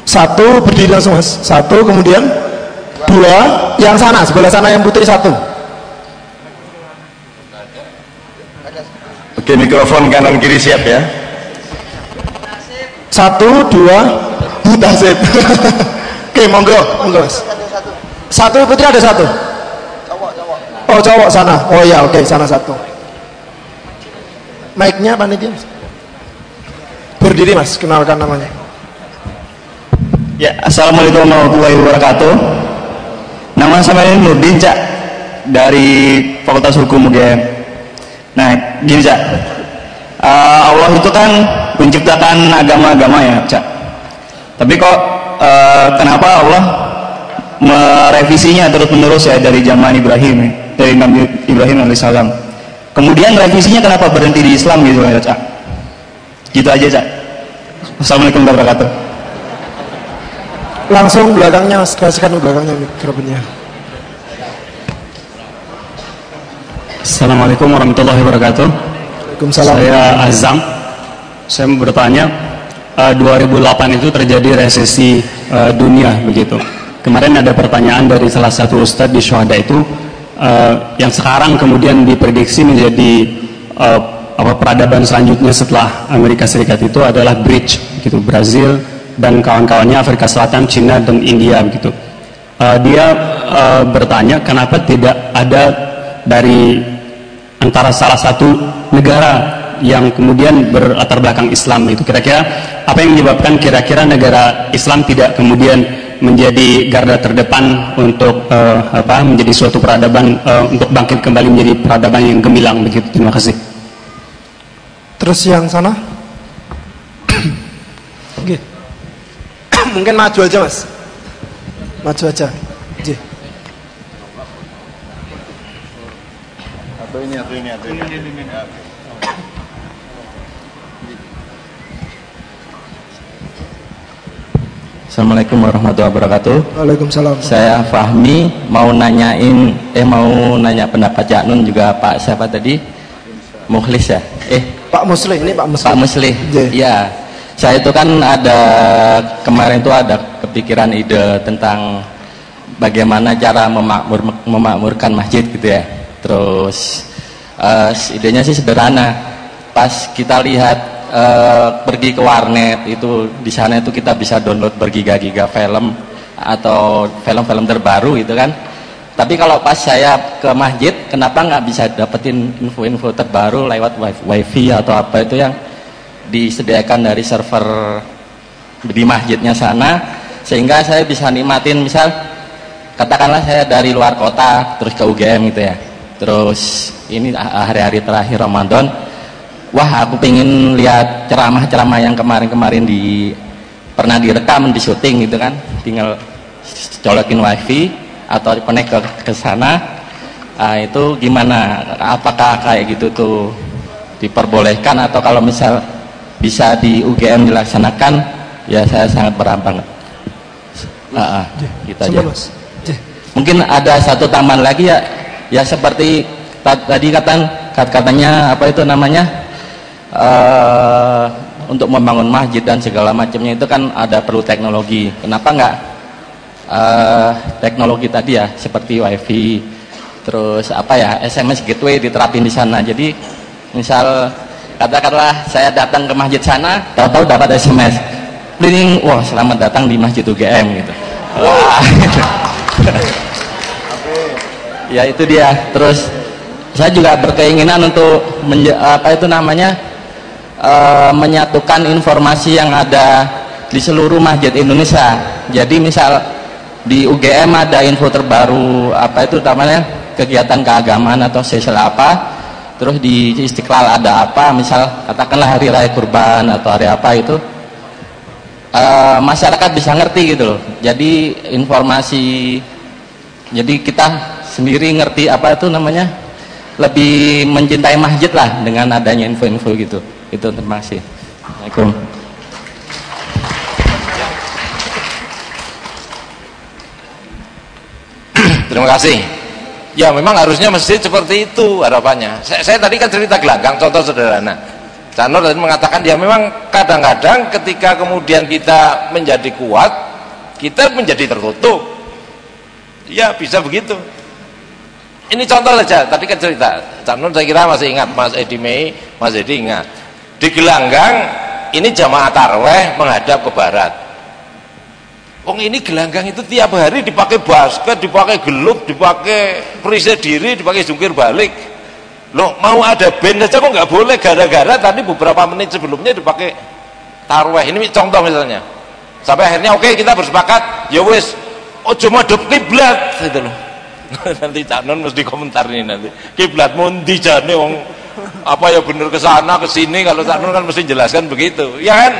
Satu berdiri langsung Mas. Satu, kemudian dua, yang sana sebelah sana yang putri satu. Oke, mikrofon kanan kiri siap ya. Satu, dua, mutasib. Oke, monggo Mas. Satu putri ada satu. Oh cowok sana. Oh ya oke, sana satu. Mic-nya panitia. Berdiri Mas, kenalkan namanya. Ya, assalamualaikum warahmatullahi wabarakatuh. Nama saya Nurdin Cak dari Fakultas Hukum UGM. Nah, gini Cak. Allah itu kan menciptakan agama-agama ya Cak. Tapi kok kenapa Allah merevisinya terus-menerus ya dari zaman Ibrahim, dari Nabi Ibrahim alaihissalam. Kemudian revisinya kenapa berhenti di Islam gitu ya Cak? Gitu aja Cak. Assalamualaikum warahmatullahi wabarakatuh. Langsung belakangnya, kasihkan belakangnya mikrofonnya. Assalamualaikum warahmatullahi wabarakatuh. Waalaikumsalam. Saya Azam. Saya mau bertanya, 2008 itu terjadi resesi dunia begitu. Kemarin ada pertanyaan dari salah satu ustadz di Syuhada itu, yang sekarang kemudian diprediksi menjadi peradaban selanjutnya setelah Amerika Serikat itu adalah bridge, gitu, Brazil dan kawan-kawannya, Afrika Selatan, Cina dan India begitu. Dia bertanya kenapa tidak ada dari antara salah satu negara yang kemudian berlatar belakang Islam itu. Kira-kira apa yang menyebabkan kira-kira negara Islam tidak kemudian menjadi garda terdepan untuk menjadi suatu peradaban, untuk bangkit kembali menjadi peradaban yang gemilang begitu. Terima kasih. Terus yang sana? Oke. Mungkin maju aja Mas. Maju aja. Oke. Atau ini. Assalamualaikum warahmatullahi wabarakatuh. Waalaikumsalam. Saya Fahmi, mau nanya pendapat Cak Nun juga Pak siapa tadi? Mukhlis ya? Pak Muslih, ini Pak Muslih. Pak Muslih. Ya. Saya itu kan kemarin itu ada kepikiran ide tentang bagaimana cara memakmurkan masjid gitu ya. Terus idenya sih sederhana. Pas kita lihat pergi ke warnet itu, di sana itu kita bisa download bergiga-giga film atau film-film terbaru gitu kan. Tapi kalau pas saya ke masjid, kenapa nggak bisa dapetin info-info terbaru lewat wifi atau apa itu yang disediakan dari server di masjidnya sana, sehingga saya bisa nikmatin, misal katakanlah saya dari luar kota terus ke UGM gitu ya, terus ini hari-hari terakhir Ramadan, wah aku pengen lihat ceramah-ceramah yang kemarin-kemarin pernah direkam, di syuting gitu kan, tinggal colokin wifi atau connect ke sana. Itu gimana, apakah kayak gitu tuh diperbolehkan, atau kalau misal bisa di UGM dilaksanakan, ya saya sangat berambang. Gitu aja. Mungkin ada satu tambahan lagi ya seperti tadi katanya apa itu namanya, untuk membangun masjid dan segala macamnya itu kan ada perlu teknologi. Kenapa nggak teknologi tadi ya, seperti wifi, terus SMS gateway diterapin di sana. Jadi misal katakanlah saya datang ke masjid sana, tahu-tahu dapat SMS cleaning, wah selamat datang di Masjid UGM gitu. Wah. Ya itu dia. Terus saya juga berkeinginan untuk menyatukan informasi yang ada di seluruh masjid Indonesia. Jadi misal di UGM ada info terbaru kegiatan keagamaan atau sosial apa, terus di Istiqlal ada apa, misal katakanlah hari raya kurban atau hari apa itu, masyarakat bisa ngerti gitu loh. Jadi informasi, jadi kita sendiri ngerti lebih mencintai masjid lah dengan adanya info-info gitu. Itu, terima kasih. Assalamualaikum. Terima kasih. Ya memang harusnya masjid seperti itu harapannya. Saya tadi kan cerita gelanggang, contoh sederhana. Canor tadi mengatakan ya memang kadang-kadang ketika kemudian kita menjadi kuat, kita menjadi tertutup. Ya bisa begitu. Ini contoh saja, tadi kan cerita. Canor saya kira masih ingat, Mas Edi Mei, Mas Edi ingat. Di Gelanggang ini jamaah tarweh menghadap ke barat. Ini gelanggang itu tiap hari dipakai basket, dipakai gelup, dipakai perisai diri, dipakai jungkir balik. Loh, mau ada band aja kok nggak boleh, gara-gara tadi beberapa menit sebelumnya dipakai tarweh. Ini contoh misalnya. Sampai akhirnya oke, kita bersepakat, ya wis, ojo madhep kiblat gitu loh. Nanti Cak Nun mesti komentar ini nanti. Kiblat mundi jane wong apa ya bener ke sana ke sini, kalau Cak Nun kan mesti jelaskan begitu. Ya kan?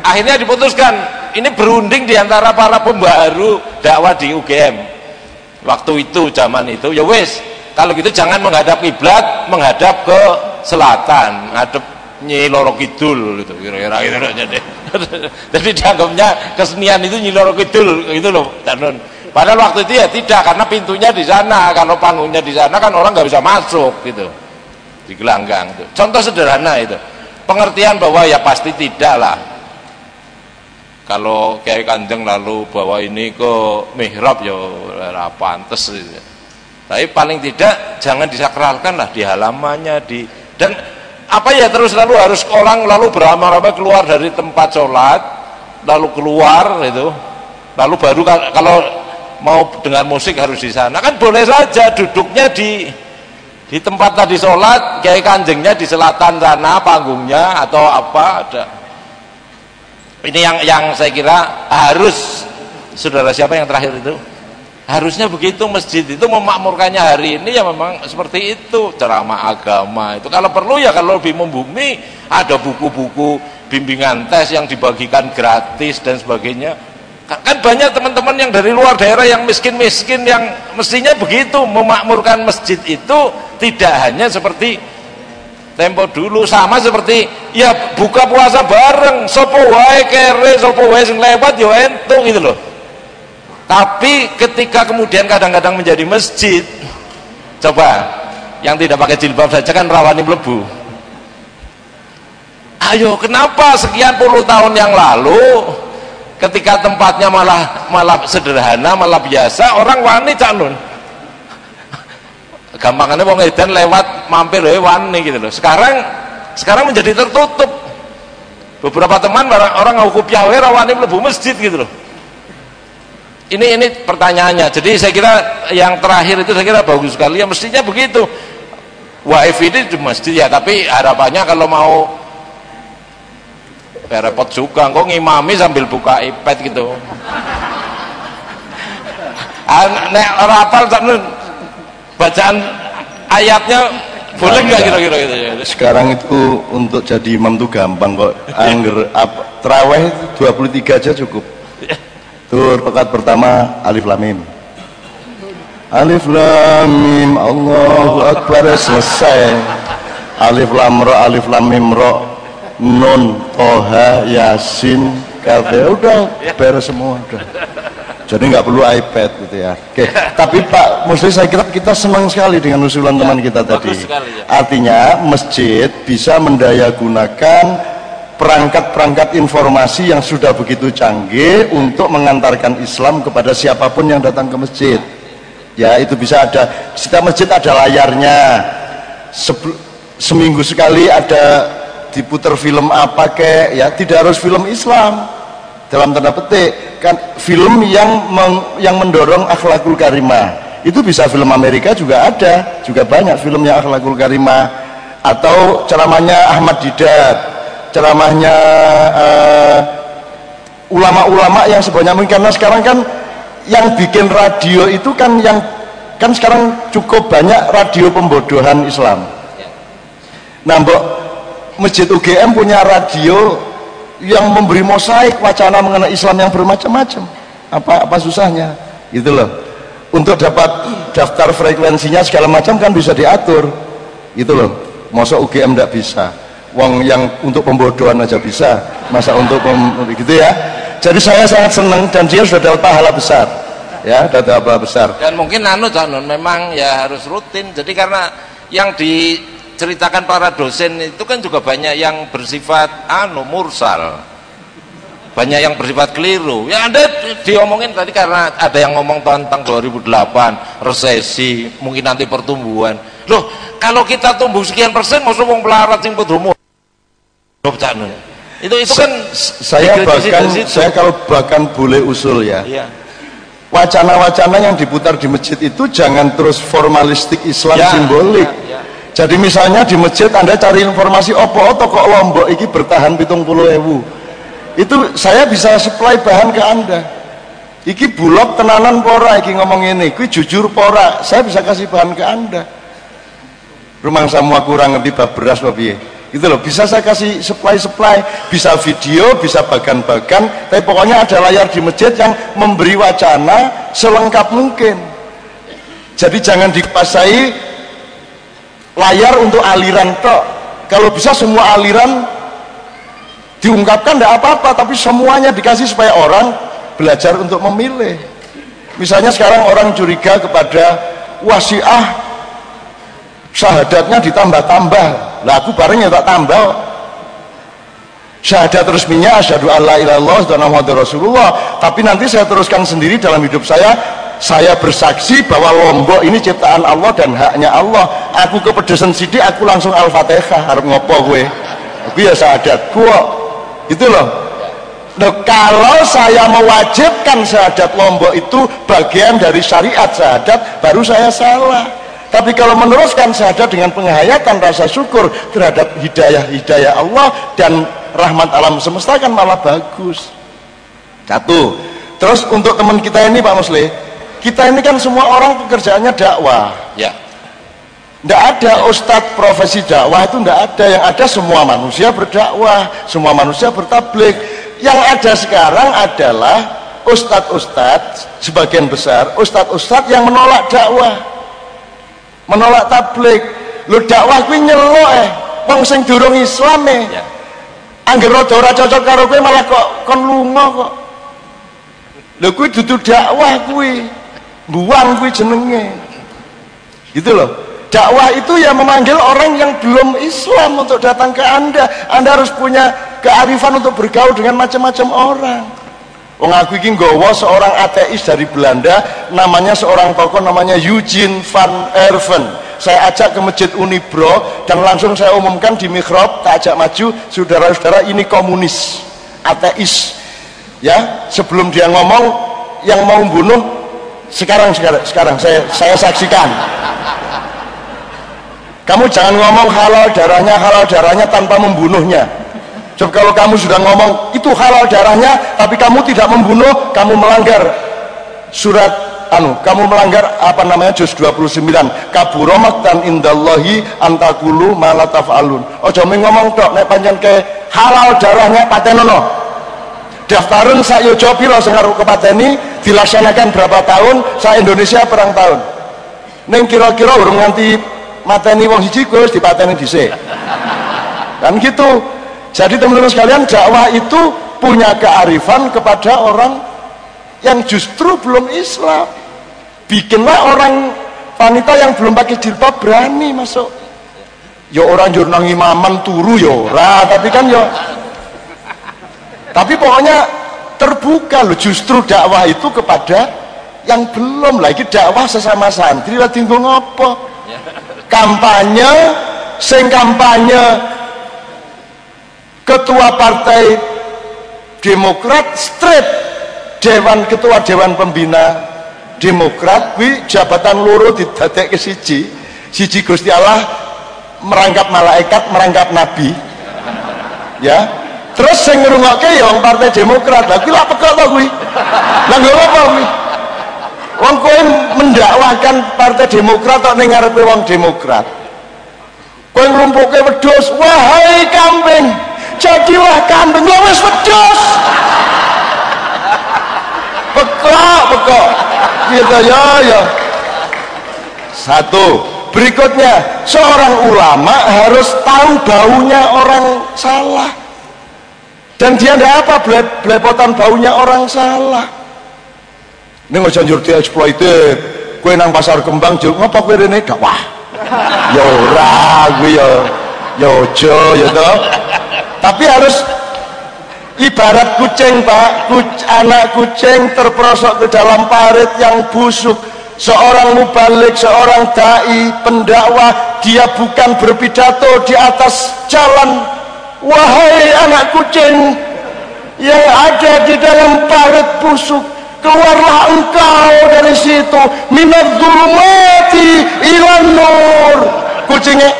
Akhirnya diputuskan, ini berunding di antara para pembaharu dakwah di UGM. Waktu itu, zaman itu, ya wis, kalau gitu jangan menghadap kiblat, menghadap ke selatan, ngadep Nyi Loro Kidul gitu, kira-kira gitu aja deh. Jadi dianggapnya kesenian itu Nyi Loro Kidul gitu loh, Danun. Padahal waktu itu ya tidak, karena pintunya di sana, kalau panggungnya di sana kan orang nggak bisa masuk gitu. di gelanggang itu. Contoh sederhana itu. Pengertian bahwa ya pasti tidak lah. Kalau Kiai Kanjeng lalu bawa ini ke mihrab ya ora pantes. Tapi paling tidak jangan disakralkan lah di halamannya dan apa ya terus lalu harus orang lalu beramai-ramai keluar dari tempat sholat lalu keluar itu lalu baru kalau mau dengan musik harus di sana kan boleh saja duduknya di tempat tadi sholat Kiai Kanjengnya di selatan sana panggungnya atau apa ada. Ini yang saya kira harus saudara siapa yang terakhir itu harusnya begitu. Masjid itu memakmurkannya hari ini ya memang seperti itu ceramah agama itu kalau perlu ya kalau lebih membumi ada buku-buku bimbingan tes yang dibagikan gratis dan sebagainya. Kan banyak teman-teman yang dari luar daerah yang miskin-miskin yang mestinya begitu memakmurkan masjid itu tidak hanya seperti tempo dulu sama seperti ya buka puasa bareng sopo wae kere sopo wae sing lewat yo entuk gitu loh. Tapi ketika kemudian kadang-kadang menjadi masjid, coba yang tidak pakai jilbab saja kan rawani mlebu. Ayo kenapa sekian puluh tahun yang lalu ketika tempatnya malah sederhana malah biasa orang wani Cak Nun. Gampangannya wong edan lewat mampir wani gitu loh. Sekarang menjadi tertutup. Beberapa teman orang ngaku kopiah wae rawani mlebu masjid gitu loh. Ini pertanyaannya. Jadi saya kira yang terakhir itu saya kira bagus sekali ya mestinya begitu. Waif ini di masjid ya, tapi harapannya kalau mau repot juga kok ngimami sambil buka iPad gitu. Nek ora hafal bacaan ayatnya boleh nggak kira-kira gitu ya? Sekarang itu untuk jadi imam tuh gampang kok. Angger terawih 23 aja cukup. Tuh rakaat pertama alif lam mim. Alif lam mim Allahu akbar selesai. Alif lam mim ra nun toha yasin kafe udah beres semua udah. Jadi nggak perlu iPad gitu ya. Oke. Tapi Pak Musli saya kira kita senang sekali dengan usulan teman kita tadi. Artinya masjid bisa mendayagunakan perangkat-perangkat informasi yang sudah begitu canggih untuk mengantarkan Islam kepada siapapun yang datang ke masjid. Ya itu bisa ada. Setiap masjid ada layarnya. Seminggu sekali ada diputar film apa kek ya, tidak harus film Islam dalam tanda petik kan, film yang mendorong akhlakul karimah itu bisa film Amerika juga ada, juga banyak film yang akhlakul karimah, atau ceramahnya Ahmad Didat, ceramahnya ulama-ulama yang sebanyak mungkin, karena sekarang kan yang bikin radio itu kan sekarang cukup banyak radio pembodohan Islam. Nah Masjid UGM punya radio yang memberi mosaik wacana mengenai Islam yang bermacam-macam. Apa susahnya gitu loh. Untuk dapat daftar frekuensinya segala macam kan bisa diatur gitu loh. Masa UGM tidak bisa, wong yang untuk pembodohan aja bisa, masa untuk gitu ya. Jadi saya sangat senang dan dia sudah dapat pahala besar ya, dapat pahala besar. Dan mungkin memang ya harus rutin. Jadi karena yang diceritakan para dosen itu kan juga banyak yang bersifat mursal, banyak yang bersifat keliru. Ya Anda diomongin tadi karena ada yang ngomong tentang 2008 resesi, mungkin nanti pertumbuhan. Loh, kalau kita tumbuh sekian persen, maksud wong pelarat sing pedromo. Itu kan saya kalau bahkan boleh usul ya. Iya. Wacana-wacana yang diputar di masjid itu jangan terus formalistik Islam ya, simbolik. Ya, ya. Jadi misalnya di masjid Anda cari informasi opo kok Lombok iki bertahan 70.000. Itu saya bisa supply bahan ke Anda. Iki bulog tenanan pora iki ngomong ini, iki jujur pora. Saya bisa kasih bahan ke Anda. Rumang semua kurang ngerti bab beras bab piye. Gitu loh, bisa saya kasih supply, bisa video, bisa bagan-bagan, tapi pokoknya ada layar di masjid yang memberi wacana selengkap mungkin. Jadi jangan dipasai layar untuk aliran tok. Kalau bisa semua aliran diungkapkan tidak apa-apa, tapi semuanya dikasih supaya orang belajar untuk memilih. Misalnya sekarang orang curiga kepada Syiah syahadatnya ditambah-tambah. Lah aku bareng ya tak tambah. Syahadat resminya asyhadu alla ilaha illallah wa muhammadur rasulullah, tapi nanti saya teruskan sendiri dalam hidup saya bersaksi bahwa Lombok ini ciptaan Allah dan haknya Allah. Aku kepedesan sidik, aku langsung Al-Fatihah, harap ngopo gue. Aku ya syahadatku kok. Gitu loh. Nah, kalau saya mewajibkan syahadat Lombok itu bagian dari syariat syahadat, baru saya salah. Tapi kalau meneruskan syahadat dengan penghayatan rasa syukur terhadap hidayah Allah dan rahmat alam semesta kan malah bagus. Satu. Terus untuk teman kita ini Pak Muslih, kita ini kan semua orang pekerjaannya dakwah. Ya. Tidak ada ustadz profesi dakwah, itu tidak ada. Yang ada semua manusia berdakwah, semua manusia bertablik. Yang ada sekarang adalah ustadz-ustadz, sebagian besar ustadz-ustadz yang menolak dakwah, menolak tablik. Lu dakwah kuwi nyelok wong sing durung Islam Ya. Angger rada ora cocok karo kowe malah kok kon lunga kok. Lho kuwi dudu dakwah kuwi. Buang kuwi jenenge. Gitu loh. Dakwah itu ya memanggil orang yang belum Islam untuk datang ke Anda. Anda harus punya kearifan untuk bergaul dengan macam-macam orang. Wong aku iki nggawa seorang ateis dari Belanda, namanya seorang tokoh namanya Eugene van Erven. Saya ajak ke Masjid Unibro dan langsung saya umumkan di mihrab, tak ajak maju, saudara-saudara ini komunis, ateis. Ya, sebelum dia ngomong yang mau membunuh sekarang saya saksikan. Kamu jangan ngomong halal darahnya tanpa membunuhnya. Sebab kalau kamu sudah ngomong itu halal darahnya tapi kamu tidak membunuh, kamu melanggar surat kamu melanggar juz 29. Kabura maqtan indallahi antakulu ma la taf'alun. Aja ngomong tok nek pancen ke halal darahnya patenono. Daftarun sak yo piro sing arep kepateni, dilaksanakan berapa tahun, sak Indonesia perang tahun. Ning kira-kira urung nganti mateni wong siji kuwi wis dipateni dhisik. Kan gitu. Jadi teman-teman sekalian, dakwah itu punya kearifan kepada orang yang justru belum Islam. Bikinlah orang wanita yang belum pakai jilbab berani masuk. Ya orang jurnang imaman turu ya ora, tapi kan ya tapi pokoknya terbuka loh, justru dakwah itu kepada yang belum. Lagi dakwah sesama santri lah tinggal ngopo. Kampanye ketua partai Demokrat straight ketua dewan pembina Demokrat kuwi jabatan loro didadekke siji Gusti Allah merangkap malaikat merangkap nabi ya. Terus sing ngrungokke ya wong partai Demokrat. Lah kuwi lak pekok to kuwi. Lah nggo apa kuwi? Wong kowe mendakwahkan partai Demokrat tok ning ngarepe wong Demokrat. Kowe ngrumpuke wedhus, wahai kambing, jadilah kambing. Lha wis wedhus. Pekok. Gitu ya. Satu. Berikutnya, seorang ulama harus tahu baunya orang salah. Dan dia ndak apa blepotan baunya orang salah. Ini nggak janjur dia eksploited. Kue nang pasar kembang jauh ngapa kue rene dakwah? Ya ora, gue ya ojo ya toh. Tapi harus ibarat kucing Pak, anak kucing terperosok ke dalam parit yang busuk. Seorang mubalik, seorang dai, pendakwah, dia bukan berpidato di atas jalan. Wahai anak kucing yang ada di dalam parit busuk, keluarlah engkau dari situ, minadz zulumati ilan nur. Kucingnya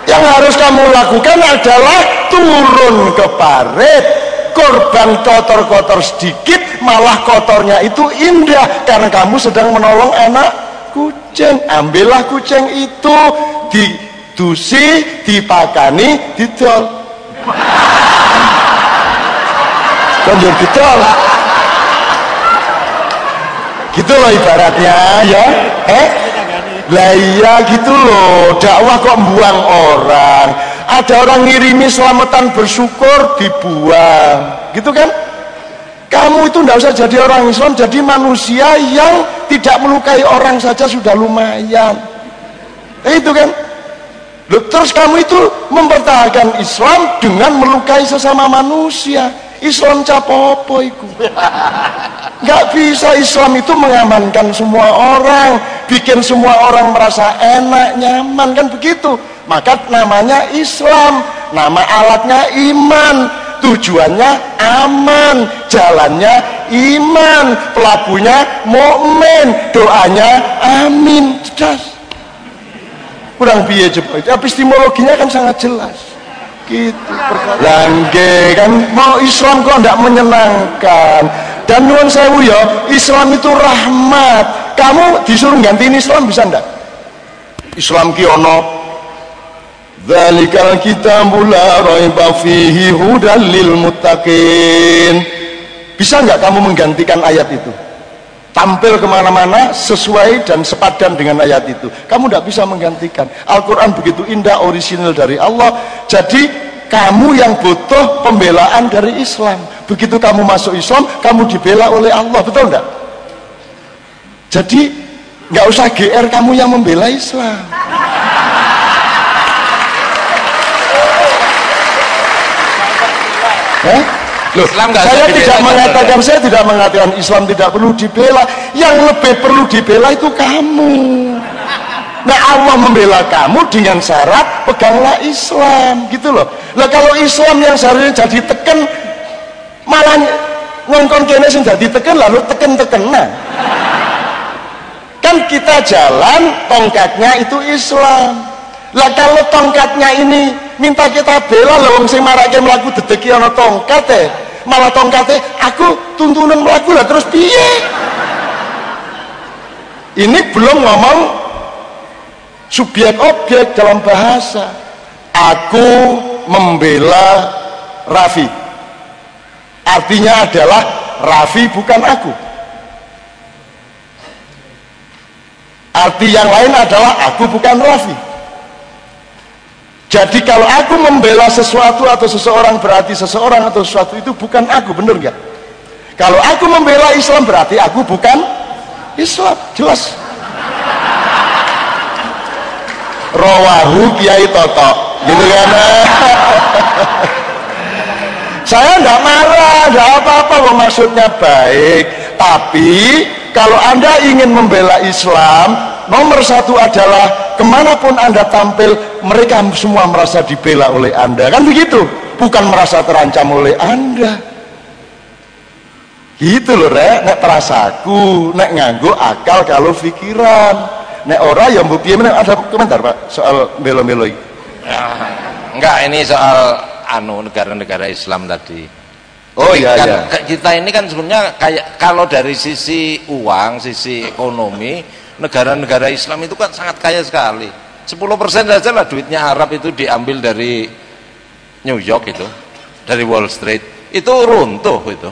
yang harus kamu lakukan adalah turun ke parit. Korban kotor-kotor sedikit, malah kotornya itu indah karena kamu sedang menolong anak kucing. Ambillah kucing itu, didusi, dipakani, didol. Konjur didol. Gitu loh ibaratnya ya. Lah iya gitu loh, dakwah kok buang orang. Ada orang ngirimi selamatan bersyukur dibuang, gitu kan? Kamu itu tidak usah jadi orang Islam, jadi manusia yang tidak melukai orang saja sudah lumayan. Itu kan. Loh, terus kamu itu mempertahankan Islam dengan melukai sesama manusia. Islam capopo iku. Nggak bisa. Islam itu mengamankan semua orang, bikin semua orang merasa enak, nyaman, kan begitu. Maka namanya Islam, nama alatnya iman, tujuannya aman, jalannya iman, pelabuhnya mukmin, doanya amin. Jelas. Kurang piye coba. Epistemologinya kan sangat jelas. Gitu. Langge kan mau Islam kok ndak menyenangkan. Dan nyuwun sewu ya, Islam itu rahmat. Kamu disuruh gantiin Islam bisa ndak? Islam ki ono dzalikal kitabul la raiba fihi hudal lil muttaqin. Bisa nggak kamu menggantikan ayat itu? Tampil kemana-mana sesuai dan sepadan dengan ayat itu. Kamu tidak bisa menggantikan. Al-Quran begitu indah, orisinal dari Allah. Jadi kamu yang butuh pembelaan dari Islam. Begitu kamu masuk Islam, kamu dibela oleh Allah. Betul enggak? Jadi nggak usah GR kamu yang membela Islam. Loh, saya tidak mengatakan Islam tidak perlu dibela. Yang lebih perlu dibela itu kamu. Nah, Allah membela kamu dengan syarat peganglah Islam, gitu loh. Lah kalau Islam yang seharusnya jadi teken, malah ngongkon kene sing jadi teken, lalu teken-teken. Nah, kan kita jalan tongkatnya itu Islam. Lah kalau tongkatnya ini minta kita bela, lah wong sing marake mlaku dedeki ana tongkat malah tongkatnya aku tuntunan mlaku, lah terus piye? Ini belum ngomong subjek objek dalam bahasa. Aku membela Raffi, artinya adalah Raffi bukan aku. Arti yang lain adalah aku bukan Raffi. Jadi kalau aku membela sesuatu atau seseorang, berarti seseorang atau sesuatu itu bukan aku, bener nggak? Kalau aku membela Islam berarti aku bukan Islam, jelas. Rawahu Kiai Toto, gitu kan? Saya nggak marah, nggak apa-apa, maksudnya baik. Tapi kalau Anda ingin membela Islam, nomor satu adalah kemanapun Anda tampil, mereka semua merasa dibela oleh Anda, kan begitu? Bukan merasa terancam oleh Anda. Gitu loh, Rek. Nek perasaku, nek nganggo akal kalau pikiran. Nek ora ya mbok piye meneh. Ada komentar, Pak, soal belo-belo iki? Enggak, ini soal negara-negara Islam tadi. Oh iya, kan, iya. Kita ini kan sebenarnya kayak kalau dari sisi uang, sisi ekonomi, negara-negara Islam itu kan sangat kaya sekali. 10% saja lah duitnya Arab itu diambil dari New York itu, dari Wall Street, itu runtuh itu.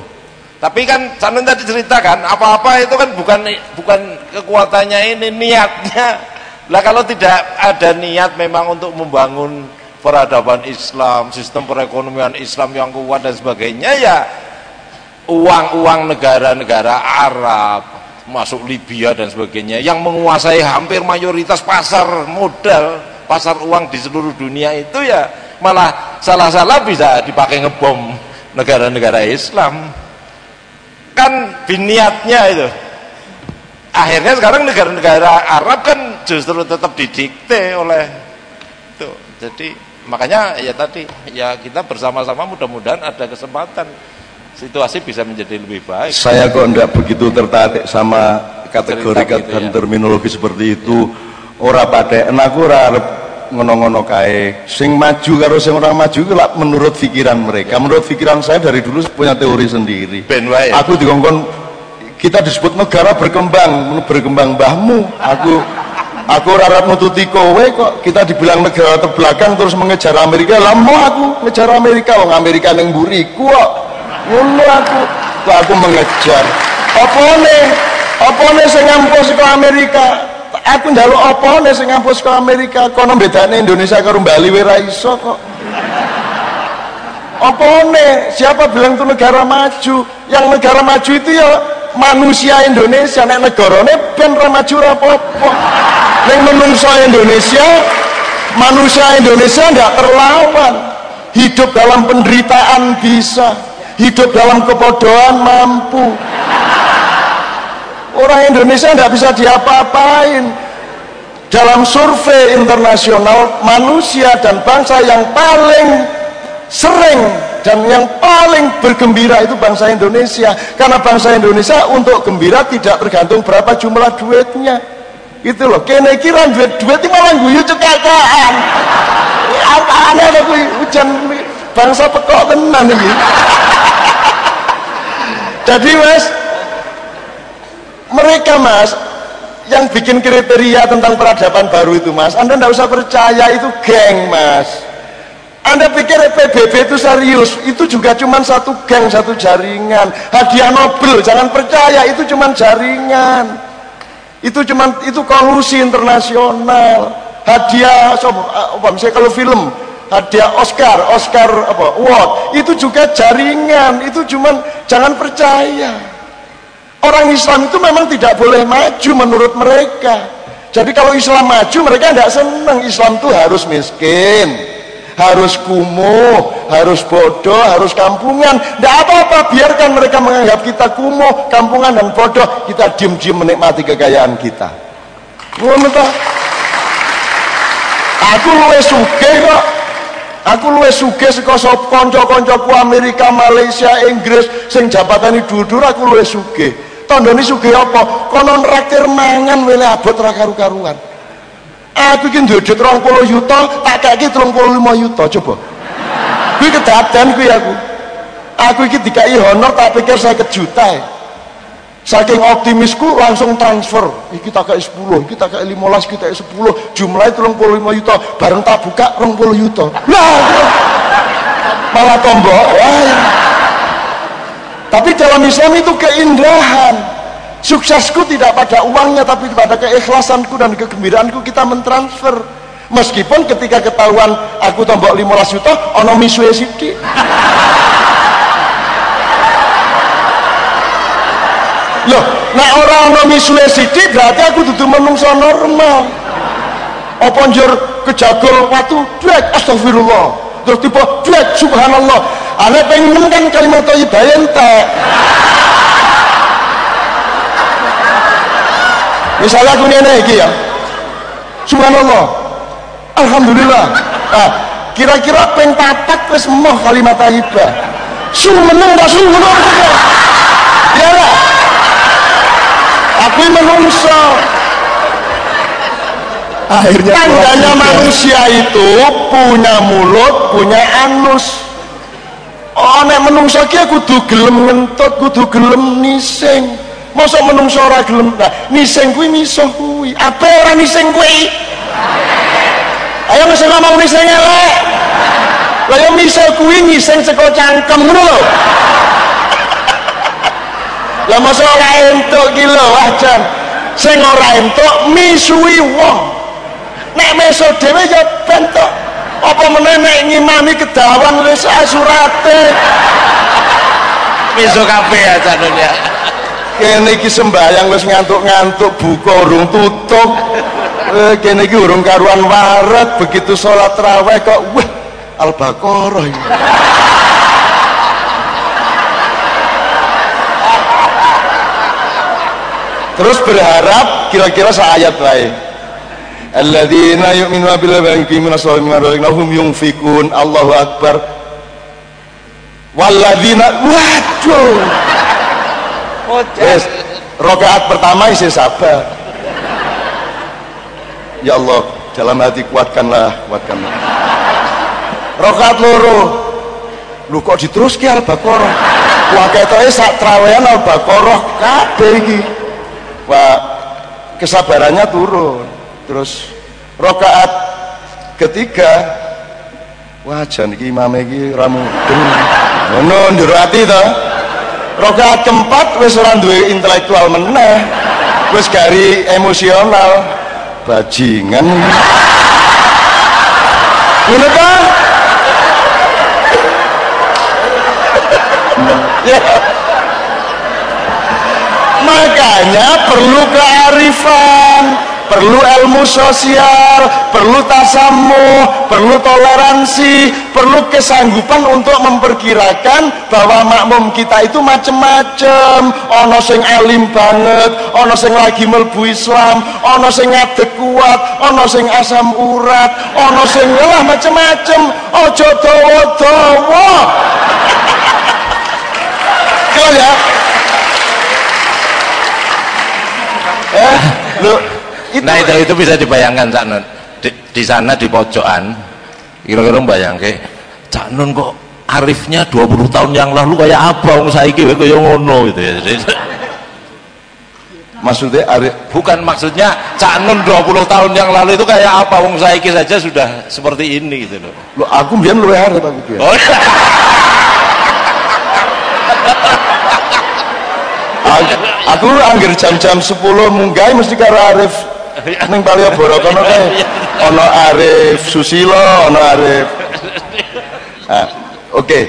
Tapi kan Sanun tadi ceritakan apa-apa itu kan bukan kekuatannya, ini niatnya. Lah kalau tidak ada niat memang untuk membangun peradaban Islam, sistem perekonomian Islam yang kuat dan sebagainya, ya uang-uang negara-negara Arab masuk Libya dan sebagainya yang menguasai hampir mayoritas pasar modal, pasar uang di seluruh dunia itu, ya malah salah-salah bisa dipakai ngebom negara-negara Islam. Kan biniatnya itu. Akhirnya sekarang negara-negara Arab kan justru tetap didikte oleh itu. Jadi makanya ya tadi, ya kita bersama-sama mudah-mudahan ada kesempatan situasi bisa menjadi lebih baik. Saya kok enggak begitu tertarik sama kategori gitu, dan terminologi seperti itu. Ora paten aku ora arep ngono-ngono kae. Sing maju karo sing ora maju itu lah menurut pikiran mereka. Menurut pikiran saya dari dulu punya teori sendiri. Aku dikongkon kita disebut negara berkembang mbahmu. Aku ora arep nututi kowe kok kita dibilang negara terbelakang terus mengejar Amerika. Lah mau aku ngejar Amerika, wong Amerika ning mburiku kok. Ngono aku mengejar. Opone sing ngampus ke Amerika? Aku njaluk opone sing ngampus ke Amerika? Kono bedane Indonesia karo Bali wae ra iso kok. Opone? Siapa bilang itu negara maju? Yang negara maju itu ya manusia Indonesia nek negarane ben ra maju ra apa-apa. Ning menungso Indonesia, manusia Indonesia ndak terlawan. Hidup dalam penderitaan bisa, hidup dalam kebodohan mampu. Orang Indonesia ndak bisa diapa-apain. Dalam survei internasional, manusia dan bangsa yang paling sering dan yang paling bergembira itu bangsa Indonesia. Karena bangsa Indonesia untuk gembira tidak tergantung berapa jumlah duitnya. Itu loh, kene kira duit itu malah guyu cekakaan. Apaan ada kuwi hujan bangsa pekok tenan iki. Jadi Mas, mereka Mas yang bikin kriteria tentang peradaban baru itu Mas, Anda tidak usah percaya itu geng Mas. Anda pikir PBB itu serius, itu juga cuma satu geng, satu jaringan. Hadiah Nobel jangan percaya, itu cuma jaringan, itu kolusi internasional. Hadiah misalnya kalau film hadiah Oscar award, itu juga jaringan, itu cuma jangan percaya. Orang Islam itu memang tidak boleh maju menurut mereka. Jadi kalau Islam maju mereka tidak senang. Islam itu harus miskin, harus kumuh, harus bodoh, harus kampungan. Tidak apa-apa, biarkan mereka menganggap kita kumuh, kampungan dan bodoh. Kita diem-diem menikmati kekayaan kita. Aku luwih sugih kok. Aku luwih sugih saka kanca-kancaku Amerika, Malaysia, Inggris sing jabatane dhuwur-dhuwur, aku luwih sugih. Tandane sugih apa? Kono nraktir mangan wele abot ra karu-karuan. Aku iki duwe 20 juta, tak kaki 35 juta coba. Kuwi kedaden kuwi aku. Aku iki dikai honor tak pikir 50 juta. Saking optimisku langsung transfer. Iki tak kei 10, iki tak kei 15, iki tak kei 10, jumlahnya 35 juta. Bareng tak buka 20 juta. Lah, malah tombok. Tapi dalam Islam itu keindahan. Suksesku tidak pada uangnya, tapi pada keikhlasanku dan kegembiraanku kita mentransfer. Meskipun ketika ketahuan aku tombok 15 juta, ono misuwe sithik. Loh, nek ora ono misuwe sithik berarti aku dudu menungso normal. Apa njur kejagol watu, duit astagfirullah. Terus tiba duit subhanallah. Ana pengen kan kalimat thayyibah entek. Misalnya aku ngene iki ya. Subhanallah. Alhamdulillah. Nah, kira-kira ping 4 wis emoh kalimat thayyibah. Sumeneng ta sumeneng. Ya ora? Aku menungso. Akhirnya tandanya manusia itu punya mulut, punya anus. Oh, nek menungso ki kudu gelem ngentut, kudu gelem nising. Mosok menungso ora gelem. Nah, nising kuwi misuh kuwi. Apa ora nising kuwi? Ayo mesti ngomong nising elek. Lah yo misuh kuwi nising saka cangkem ngono lho. Lah mosok ora entuk ki lho, wah jan. Sing ora entuk misuhi wong. Nek meso dhewe ya bentuk. Apa meneh nek ngimami kedawan wis surate. Meso kabeh aja ya. Kene iki sembayang wis ngantuk-ngantuk, buka urung tutup. Kene iki urung karuan waret, begitu sholat raweh kok wah Al-Baqarah iki. Terus berharap kira-kira seayat wae. Alladzina yu'minuna billahi wa yuqimuna sholata wa razaqnahum yunfikun. Allahu akbar. Walladzina waduh. Yes, rakaat pertama isi sabar. Ya Allah, dalam hati kuatkanlah. Rakaat loro. Lu kok diteruske Al-Baqarah? Wah ketoke sak trawean Al-Baqarah kabeh iki. Wah, kesabarannya turun. Terus rakaat ketiga, wah jan iki imame iki ora mudeng. Ngono njero ati to. Rakaat keempat wis ora duwe intelektual meneh. Wis gari emosional. Bajingan. Ngono ta? Ya. hanya perlu kearifan, perlu ilmu sosial, perlu tasamuh, perlu toleransi, perlu kesanggupan untuk memperkirakan bahwa makmum kita itu macem-macem. Ono sing alim banget, ono sing lagi melbu Islam, ono sing ngadeg kuat, ono sing asam urat, ono sing lah macem-macem. Ojo dawa-dawa. Kalian ya? Nah itu bisa dibayangkan Cak Nun di sana di pojokan kira-kira bayangke Cak Nun kok arifnya 20 tahun yang lalu kayak apa wong saiki kaya ngono gitu ya. Maksudnya arif bukan maksudnya Cak Nun 20 tahun yang lalu itu kayak apa wong saiki saja sudah seperti ini gitu loh. Loh, aku biyen luwih arif aku biyen. Oh, aku angger jam-jam 10 munggah mesti karo Arif ning Malioboro kono kae ana Arif Susilo, ana Arif. Nah, oke.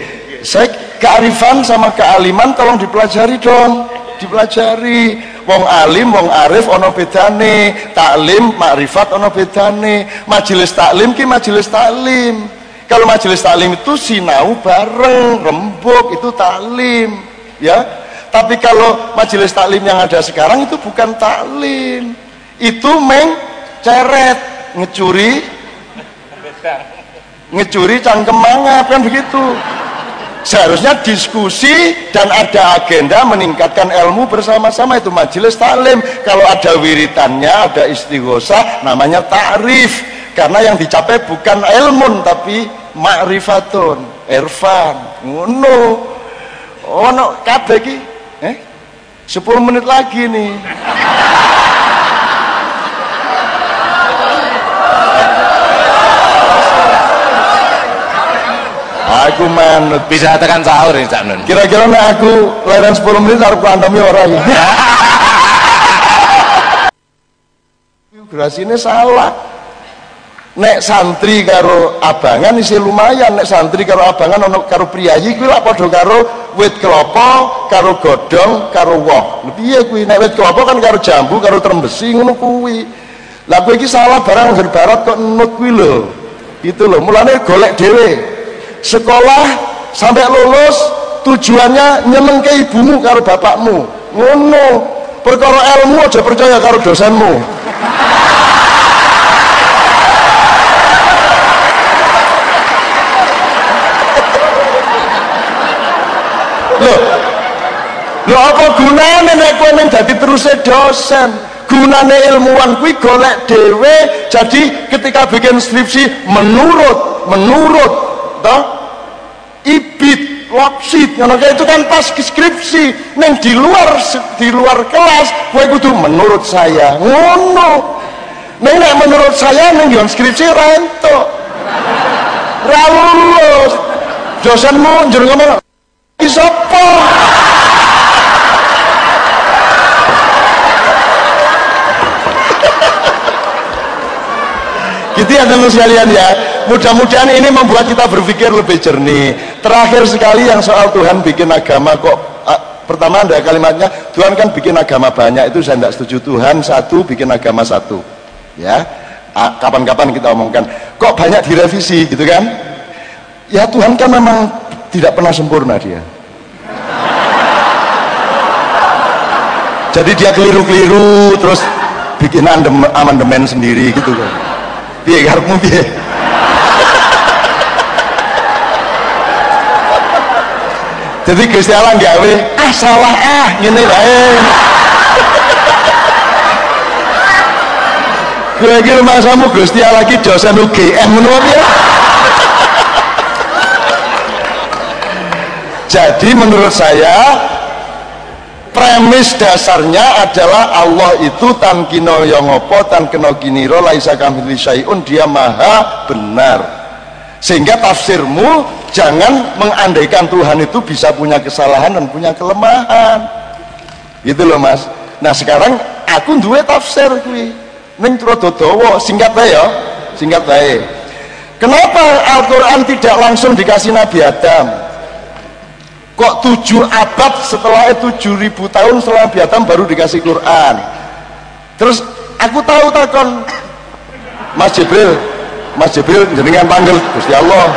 Saya kearifan sama kealiman tolong dipelajari dong, dipelajari. Wong alim, wong arif ana bedane, taklim, makrifat ana bedane. Majelis taklim ki majelis taklim. Kalau majelis taklim itu sinau bareng, rembuk itu taklim, ya. Tapi kalau majelis taklim yang ada sekarang itu bukan taklim, itu ceret, ngecuri cangkem mangap, kan begitu. Seharusnya diskusi dan ada agenda meningkatkan ilmu bersama-sama, itu majelis taklim. Kalau ada wiritannya, ada istighosah, namanya ta'rif, karena yang dicapai bukan ilmun tapi ma'rifatun, irfan, ngono. Ono kabeh iki 10 menit lagi nih. Aku manut bisa tekan sahur ini Cak Nun. Kira-kira nek aku leren 10 menit harus kuantami orang ini. Durasinya salah. Nek santri karo abangan isi lumayan, nek santri karo abangan ono karo priyayi kuwi lak padha karo wit kelapa karo godhong karo woh. Lha piye kuwi? Nek wit kelapa kan karo jambu karo trembesi ngono kuwi. Lah kowe iki salah barang ngger barat kok nut kuwi lho. Gitu lho. Mulane golek dhewe. Sekolah sampai lulus tujuannya nyenengke ibumu karo bapakmu. Ngono. Perkara ilmu aja percaya karo dosenmu. Lho apa gunane nek kowe ning dadi teruse dosen? Gunane ilmuwan kuwi golek dhewe. Jadi ketika bikin skripsi menurut toh ibit wapsit ngono kae itu kan pas skripsi. Ning di luar kelas kowe kudu menurut saya. Ngono. Nek menurut saya ning yo skripsi ra entuk. Ra lulus. Dosenmu njur ngomong sapa? Gitu ya teman sekalian ya. Mudah-mudahan ini membuat kita berpikir lebih jernih. Terakhir sekali yang soal Tuhan bikin agama kok pertama ada kalimatnya Tuhan kan bikin agama banyak, itu saya tidak setuju. Tuhan satu bikin agama satu. Ya. Kapan-kapan kita omongkan. Kok banyak direvisi gitu kan? Ya Tuhan kan memang tidak pernah sempurna dia. Jadi dia keliru-keliru terus bikin amandemen sendiri gitu kan. Piye karepmu piye? Jadi Gusti Allah gawe salah ngene wae. Kowe iki rumahmu Gusti Allah iki dosen UGM ngono piye? Jadi menurut saya premis dasarnya adalah Allah itu tan kino yang ngopo tan kena kiniro laisa kamitsli syai'un, dia maha benar. Sehingga tafsirmu jangan mengandaikan Tuhan itu bisa punya kesalahan dan punya kelemahan. Gitu loh Mas. Nah sekarang aku duwe tafsir kuwi ning rada dawa, singkat wae ya. Singkat wae. Kenapa Al-Qur'an tidak langsung dikasih Nabi Adam? Kok 7 abad setelah 7.000 tahun setelah Nabi Adam baru dikasih Quran. Terus aku tahu takon Mas Jibril jenengan panggil Gusti Allah.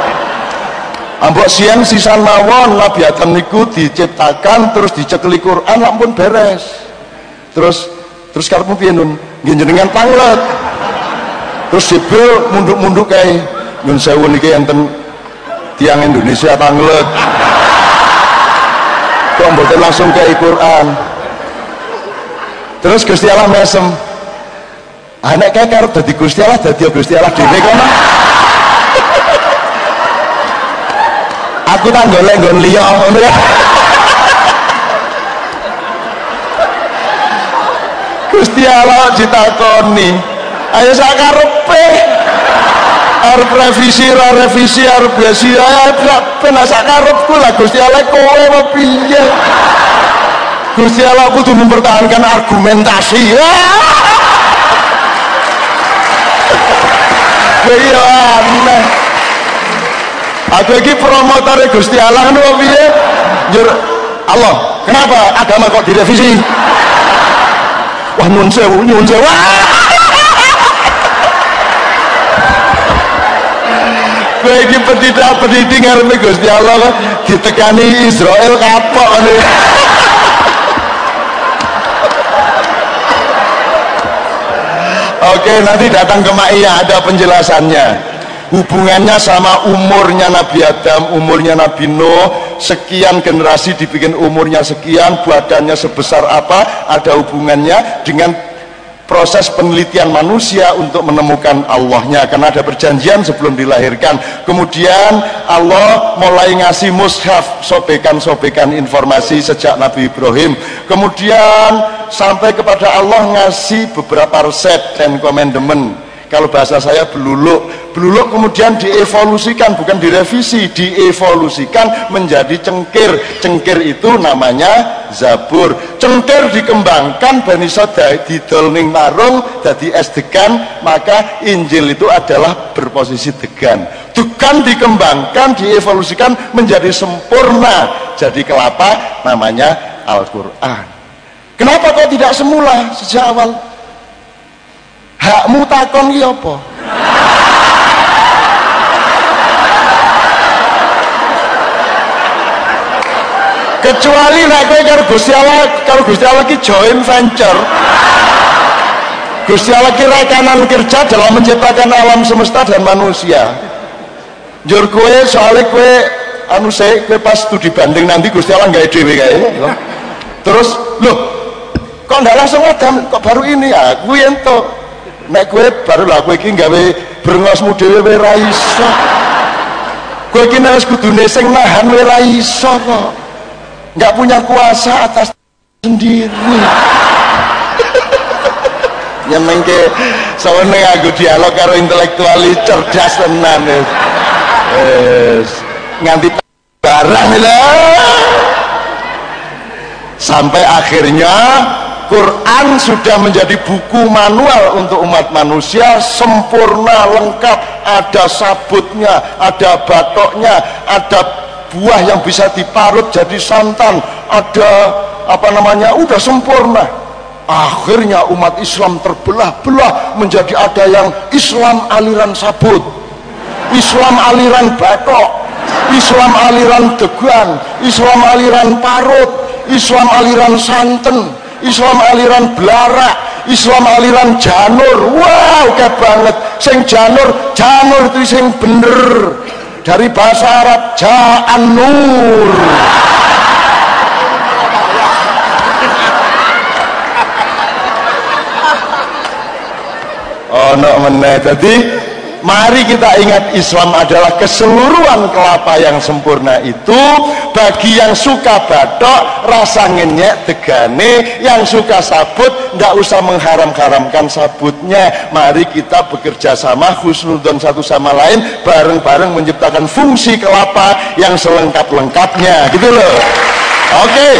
Ambok siang sisan mawon Nabi Adam niku diciptakan terus dicekeli Quran lampun beres. Terus karepmu piye Nun? Nggih jenengan panglet. Terus Jibril munduk-munduk kae nyun sewu niki enten tiang Indonesia panglet. Kok mboten langsung kae Quran. Terus Gusti Allah mesem. Anak kae karep dadi Gusti Allah dadi Gusti Allah dhewe kono. Aku tak golek nggon liya ngono ya. Gusti Allah ditakoni, ayo sak karepe. Arep revisi arep besi ben sak karepku lah Gusti Allah kowe apa piye? Gusti Allah kudu mempertahankan argumentasi. Iya aneh. Aku iki promotor Gusti Allah ngono piye? Njur Allah, kenapa agama kok direvisi? Wah nyun sewu. Kowe iki pendidik ngarepe Gusti Allah kok ditekani Israel kapok ngene. Oke, nanti datang ke Ma'iyah ada penjelasannya. Hubungannya sama umurnya Nabi Adam, umurnya Nabi Nuh, sekian generasi dibikin umurnya sekian, badannya sebesar apa, ada hubungannya dengan proses penelitian manusia untuk menemukan Allahnya, karena ada perjanjian sebelum dilahirkan. Kemudian Allah mulai ngasih mushaf, sobekan-sobekan informasi sejak Nabi Ibrahim. Kemudian sampai kepada Allah ngasih beberapa resep dan komandemen. Kalau bahasa saya beluluk kemudian dievolusikan, bukan direvisi, dievolusikan menjadi cengkir itu namanya Zabur. Cengkir dikembangkan ben iso didol ning marung dadi es degan, maka Injil itu adalah berposisi degan. Degan dikembangkan, dievolusikan menjadi sempurna jadi kelapa, namanya Al-Qur'an. Kenapa kok tidak semula sejak awal? Hakmu takon ki apa? Kecuali nek kowe karo Gusti Allah ki joint venture. Gusti Allah ki rekanan kerja dalam menciptakan alam semesta dan manusia. Njur kowe soalnya kowe kowe pas studi banding nanti Gusti Allah gawe dhewe kae. Terus loh, kok ndak langsung Adam, kok baru ini? Ah, kuwi ento. Nek kowe baru lah kowe iki gawe brengosmu dhewe ora iso. Kowe iki nek kudune sing nahan ora iso kok. Enggak punya kuasa atas sendiri. Ya mengke sawane aku dialog karo intelektual cerdas tenan. Nganti barang lah. Sampai akhirnya Quran sudah menjadi buku manual untuk umat manusia, sempurna, lengkap, ada sabutnya, ada batoknya, ada buah yang bisa diparut jadi santan, ada udah sempurna. Akhirnya umat Islam terbelah-belah menjadi ada yang Islam aliran sabut, Islam aliran batok, Islam aliran degan, Islam aliran parut, Islam aliran santen, Islam aliran belarak, Islam aliran janur. Wow, kayak banget. Sing janur itu sing bener. Dari bahasa Arab ja'an nur. Oh no meneh. Jadi mari kita ingat Islam adalah keseluruhan kelapa yang sempurna itu. Bagi yang suka batok, rasa ngenyek degane, yang suka sabut, ndak usah mengharam-haramkan sabutnya. Mari kita bekerja sama, husnudzon satu sama lain, bareng-bareng menciptakan fungsi kelapa yang selengkap-lengkapnya, gitu loh. Oke.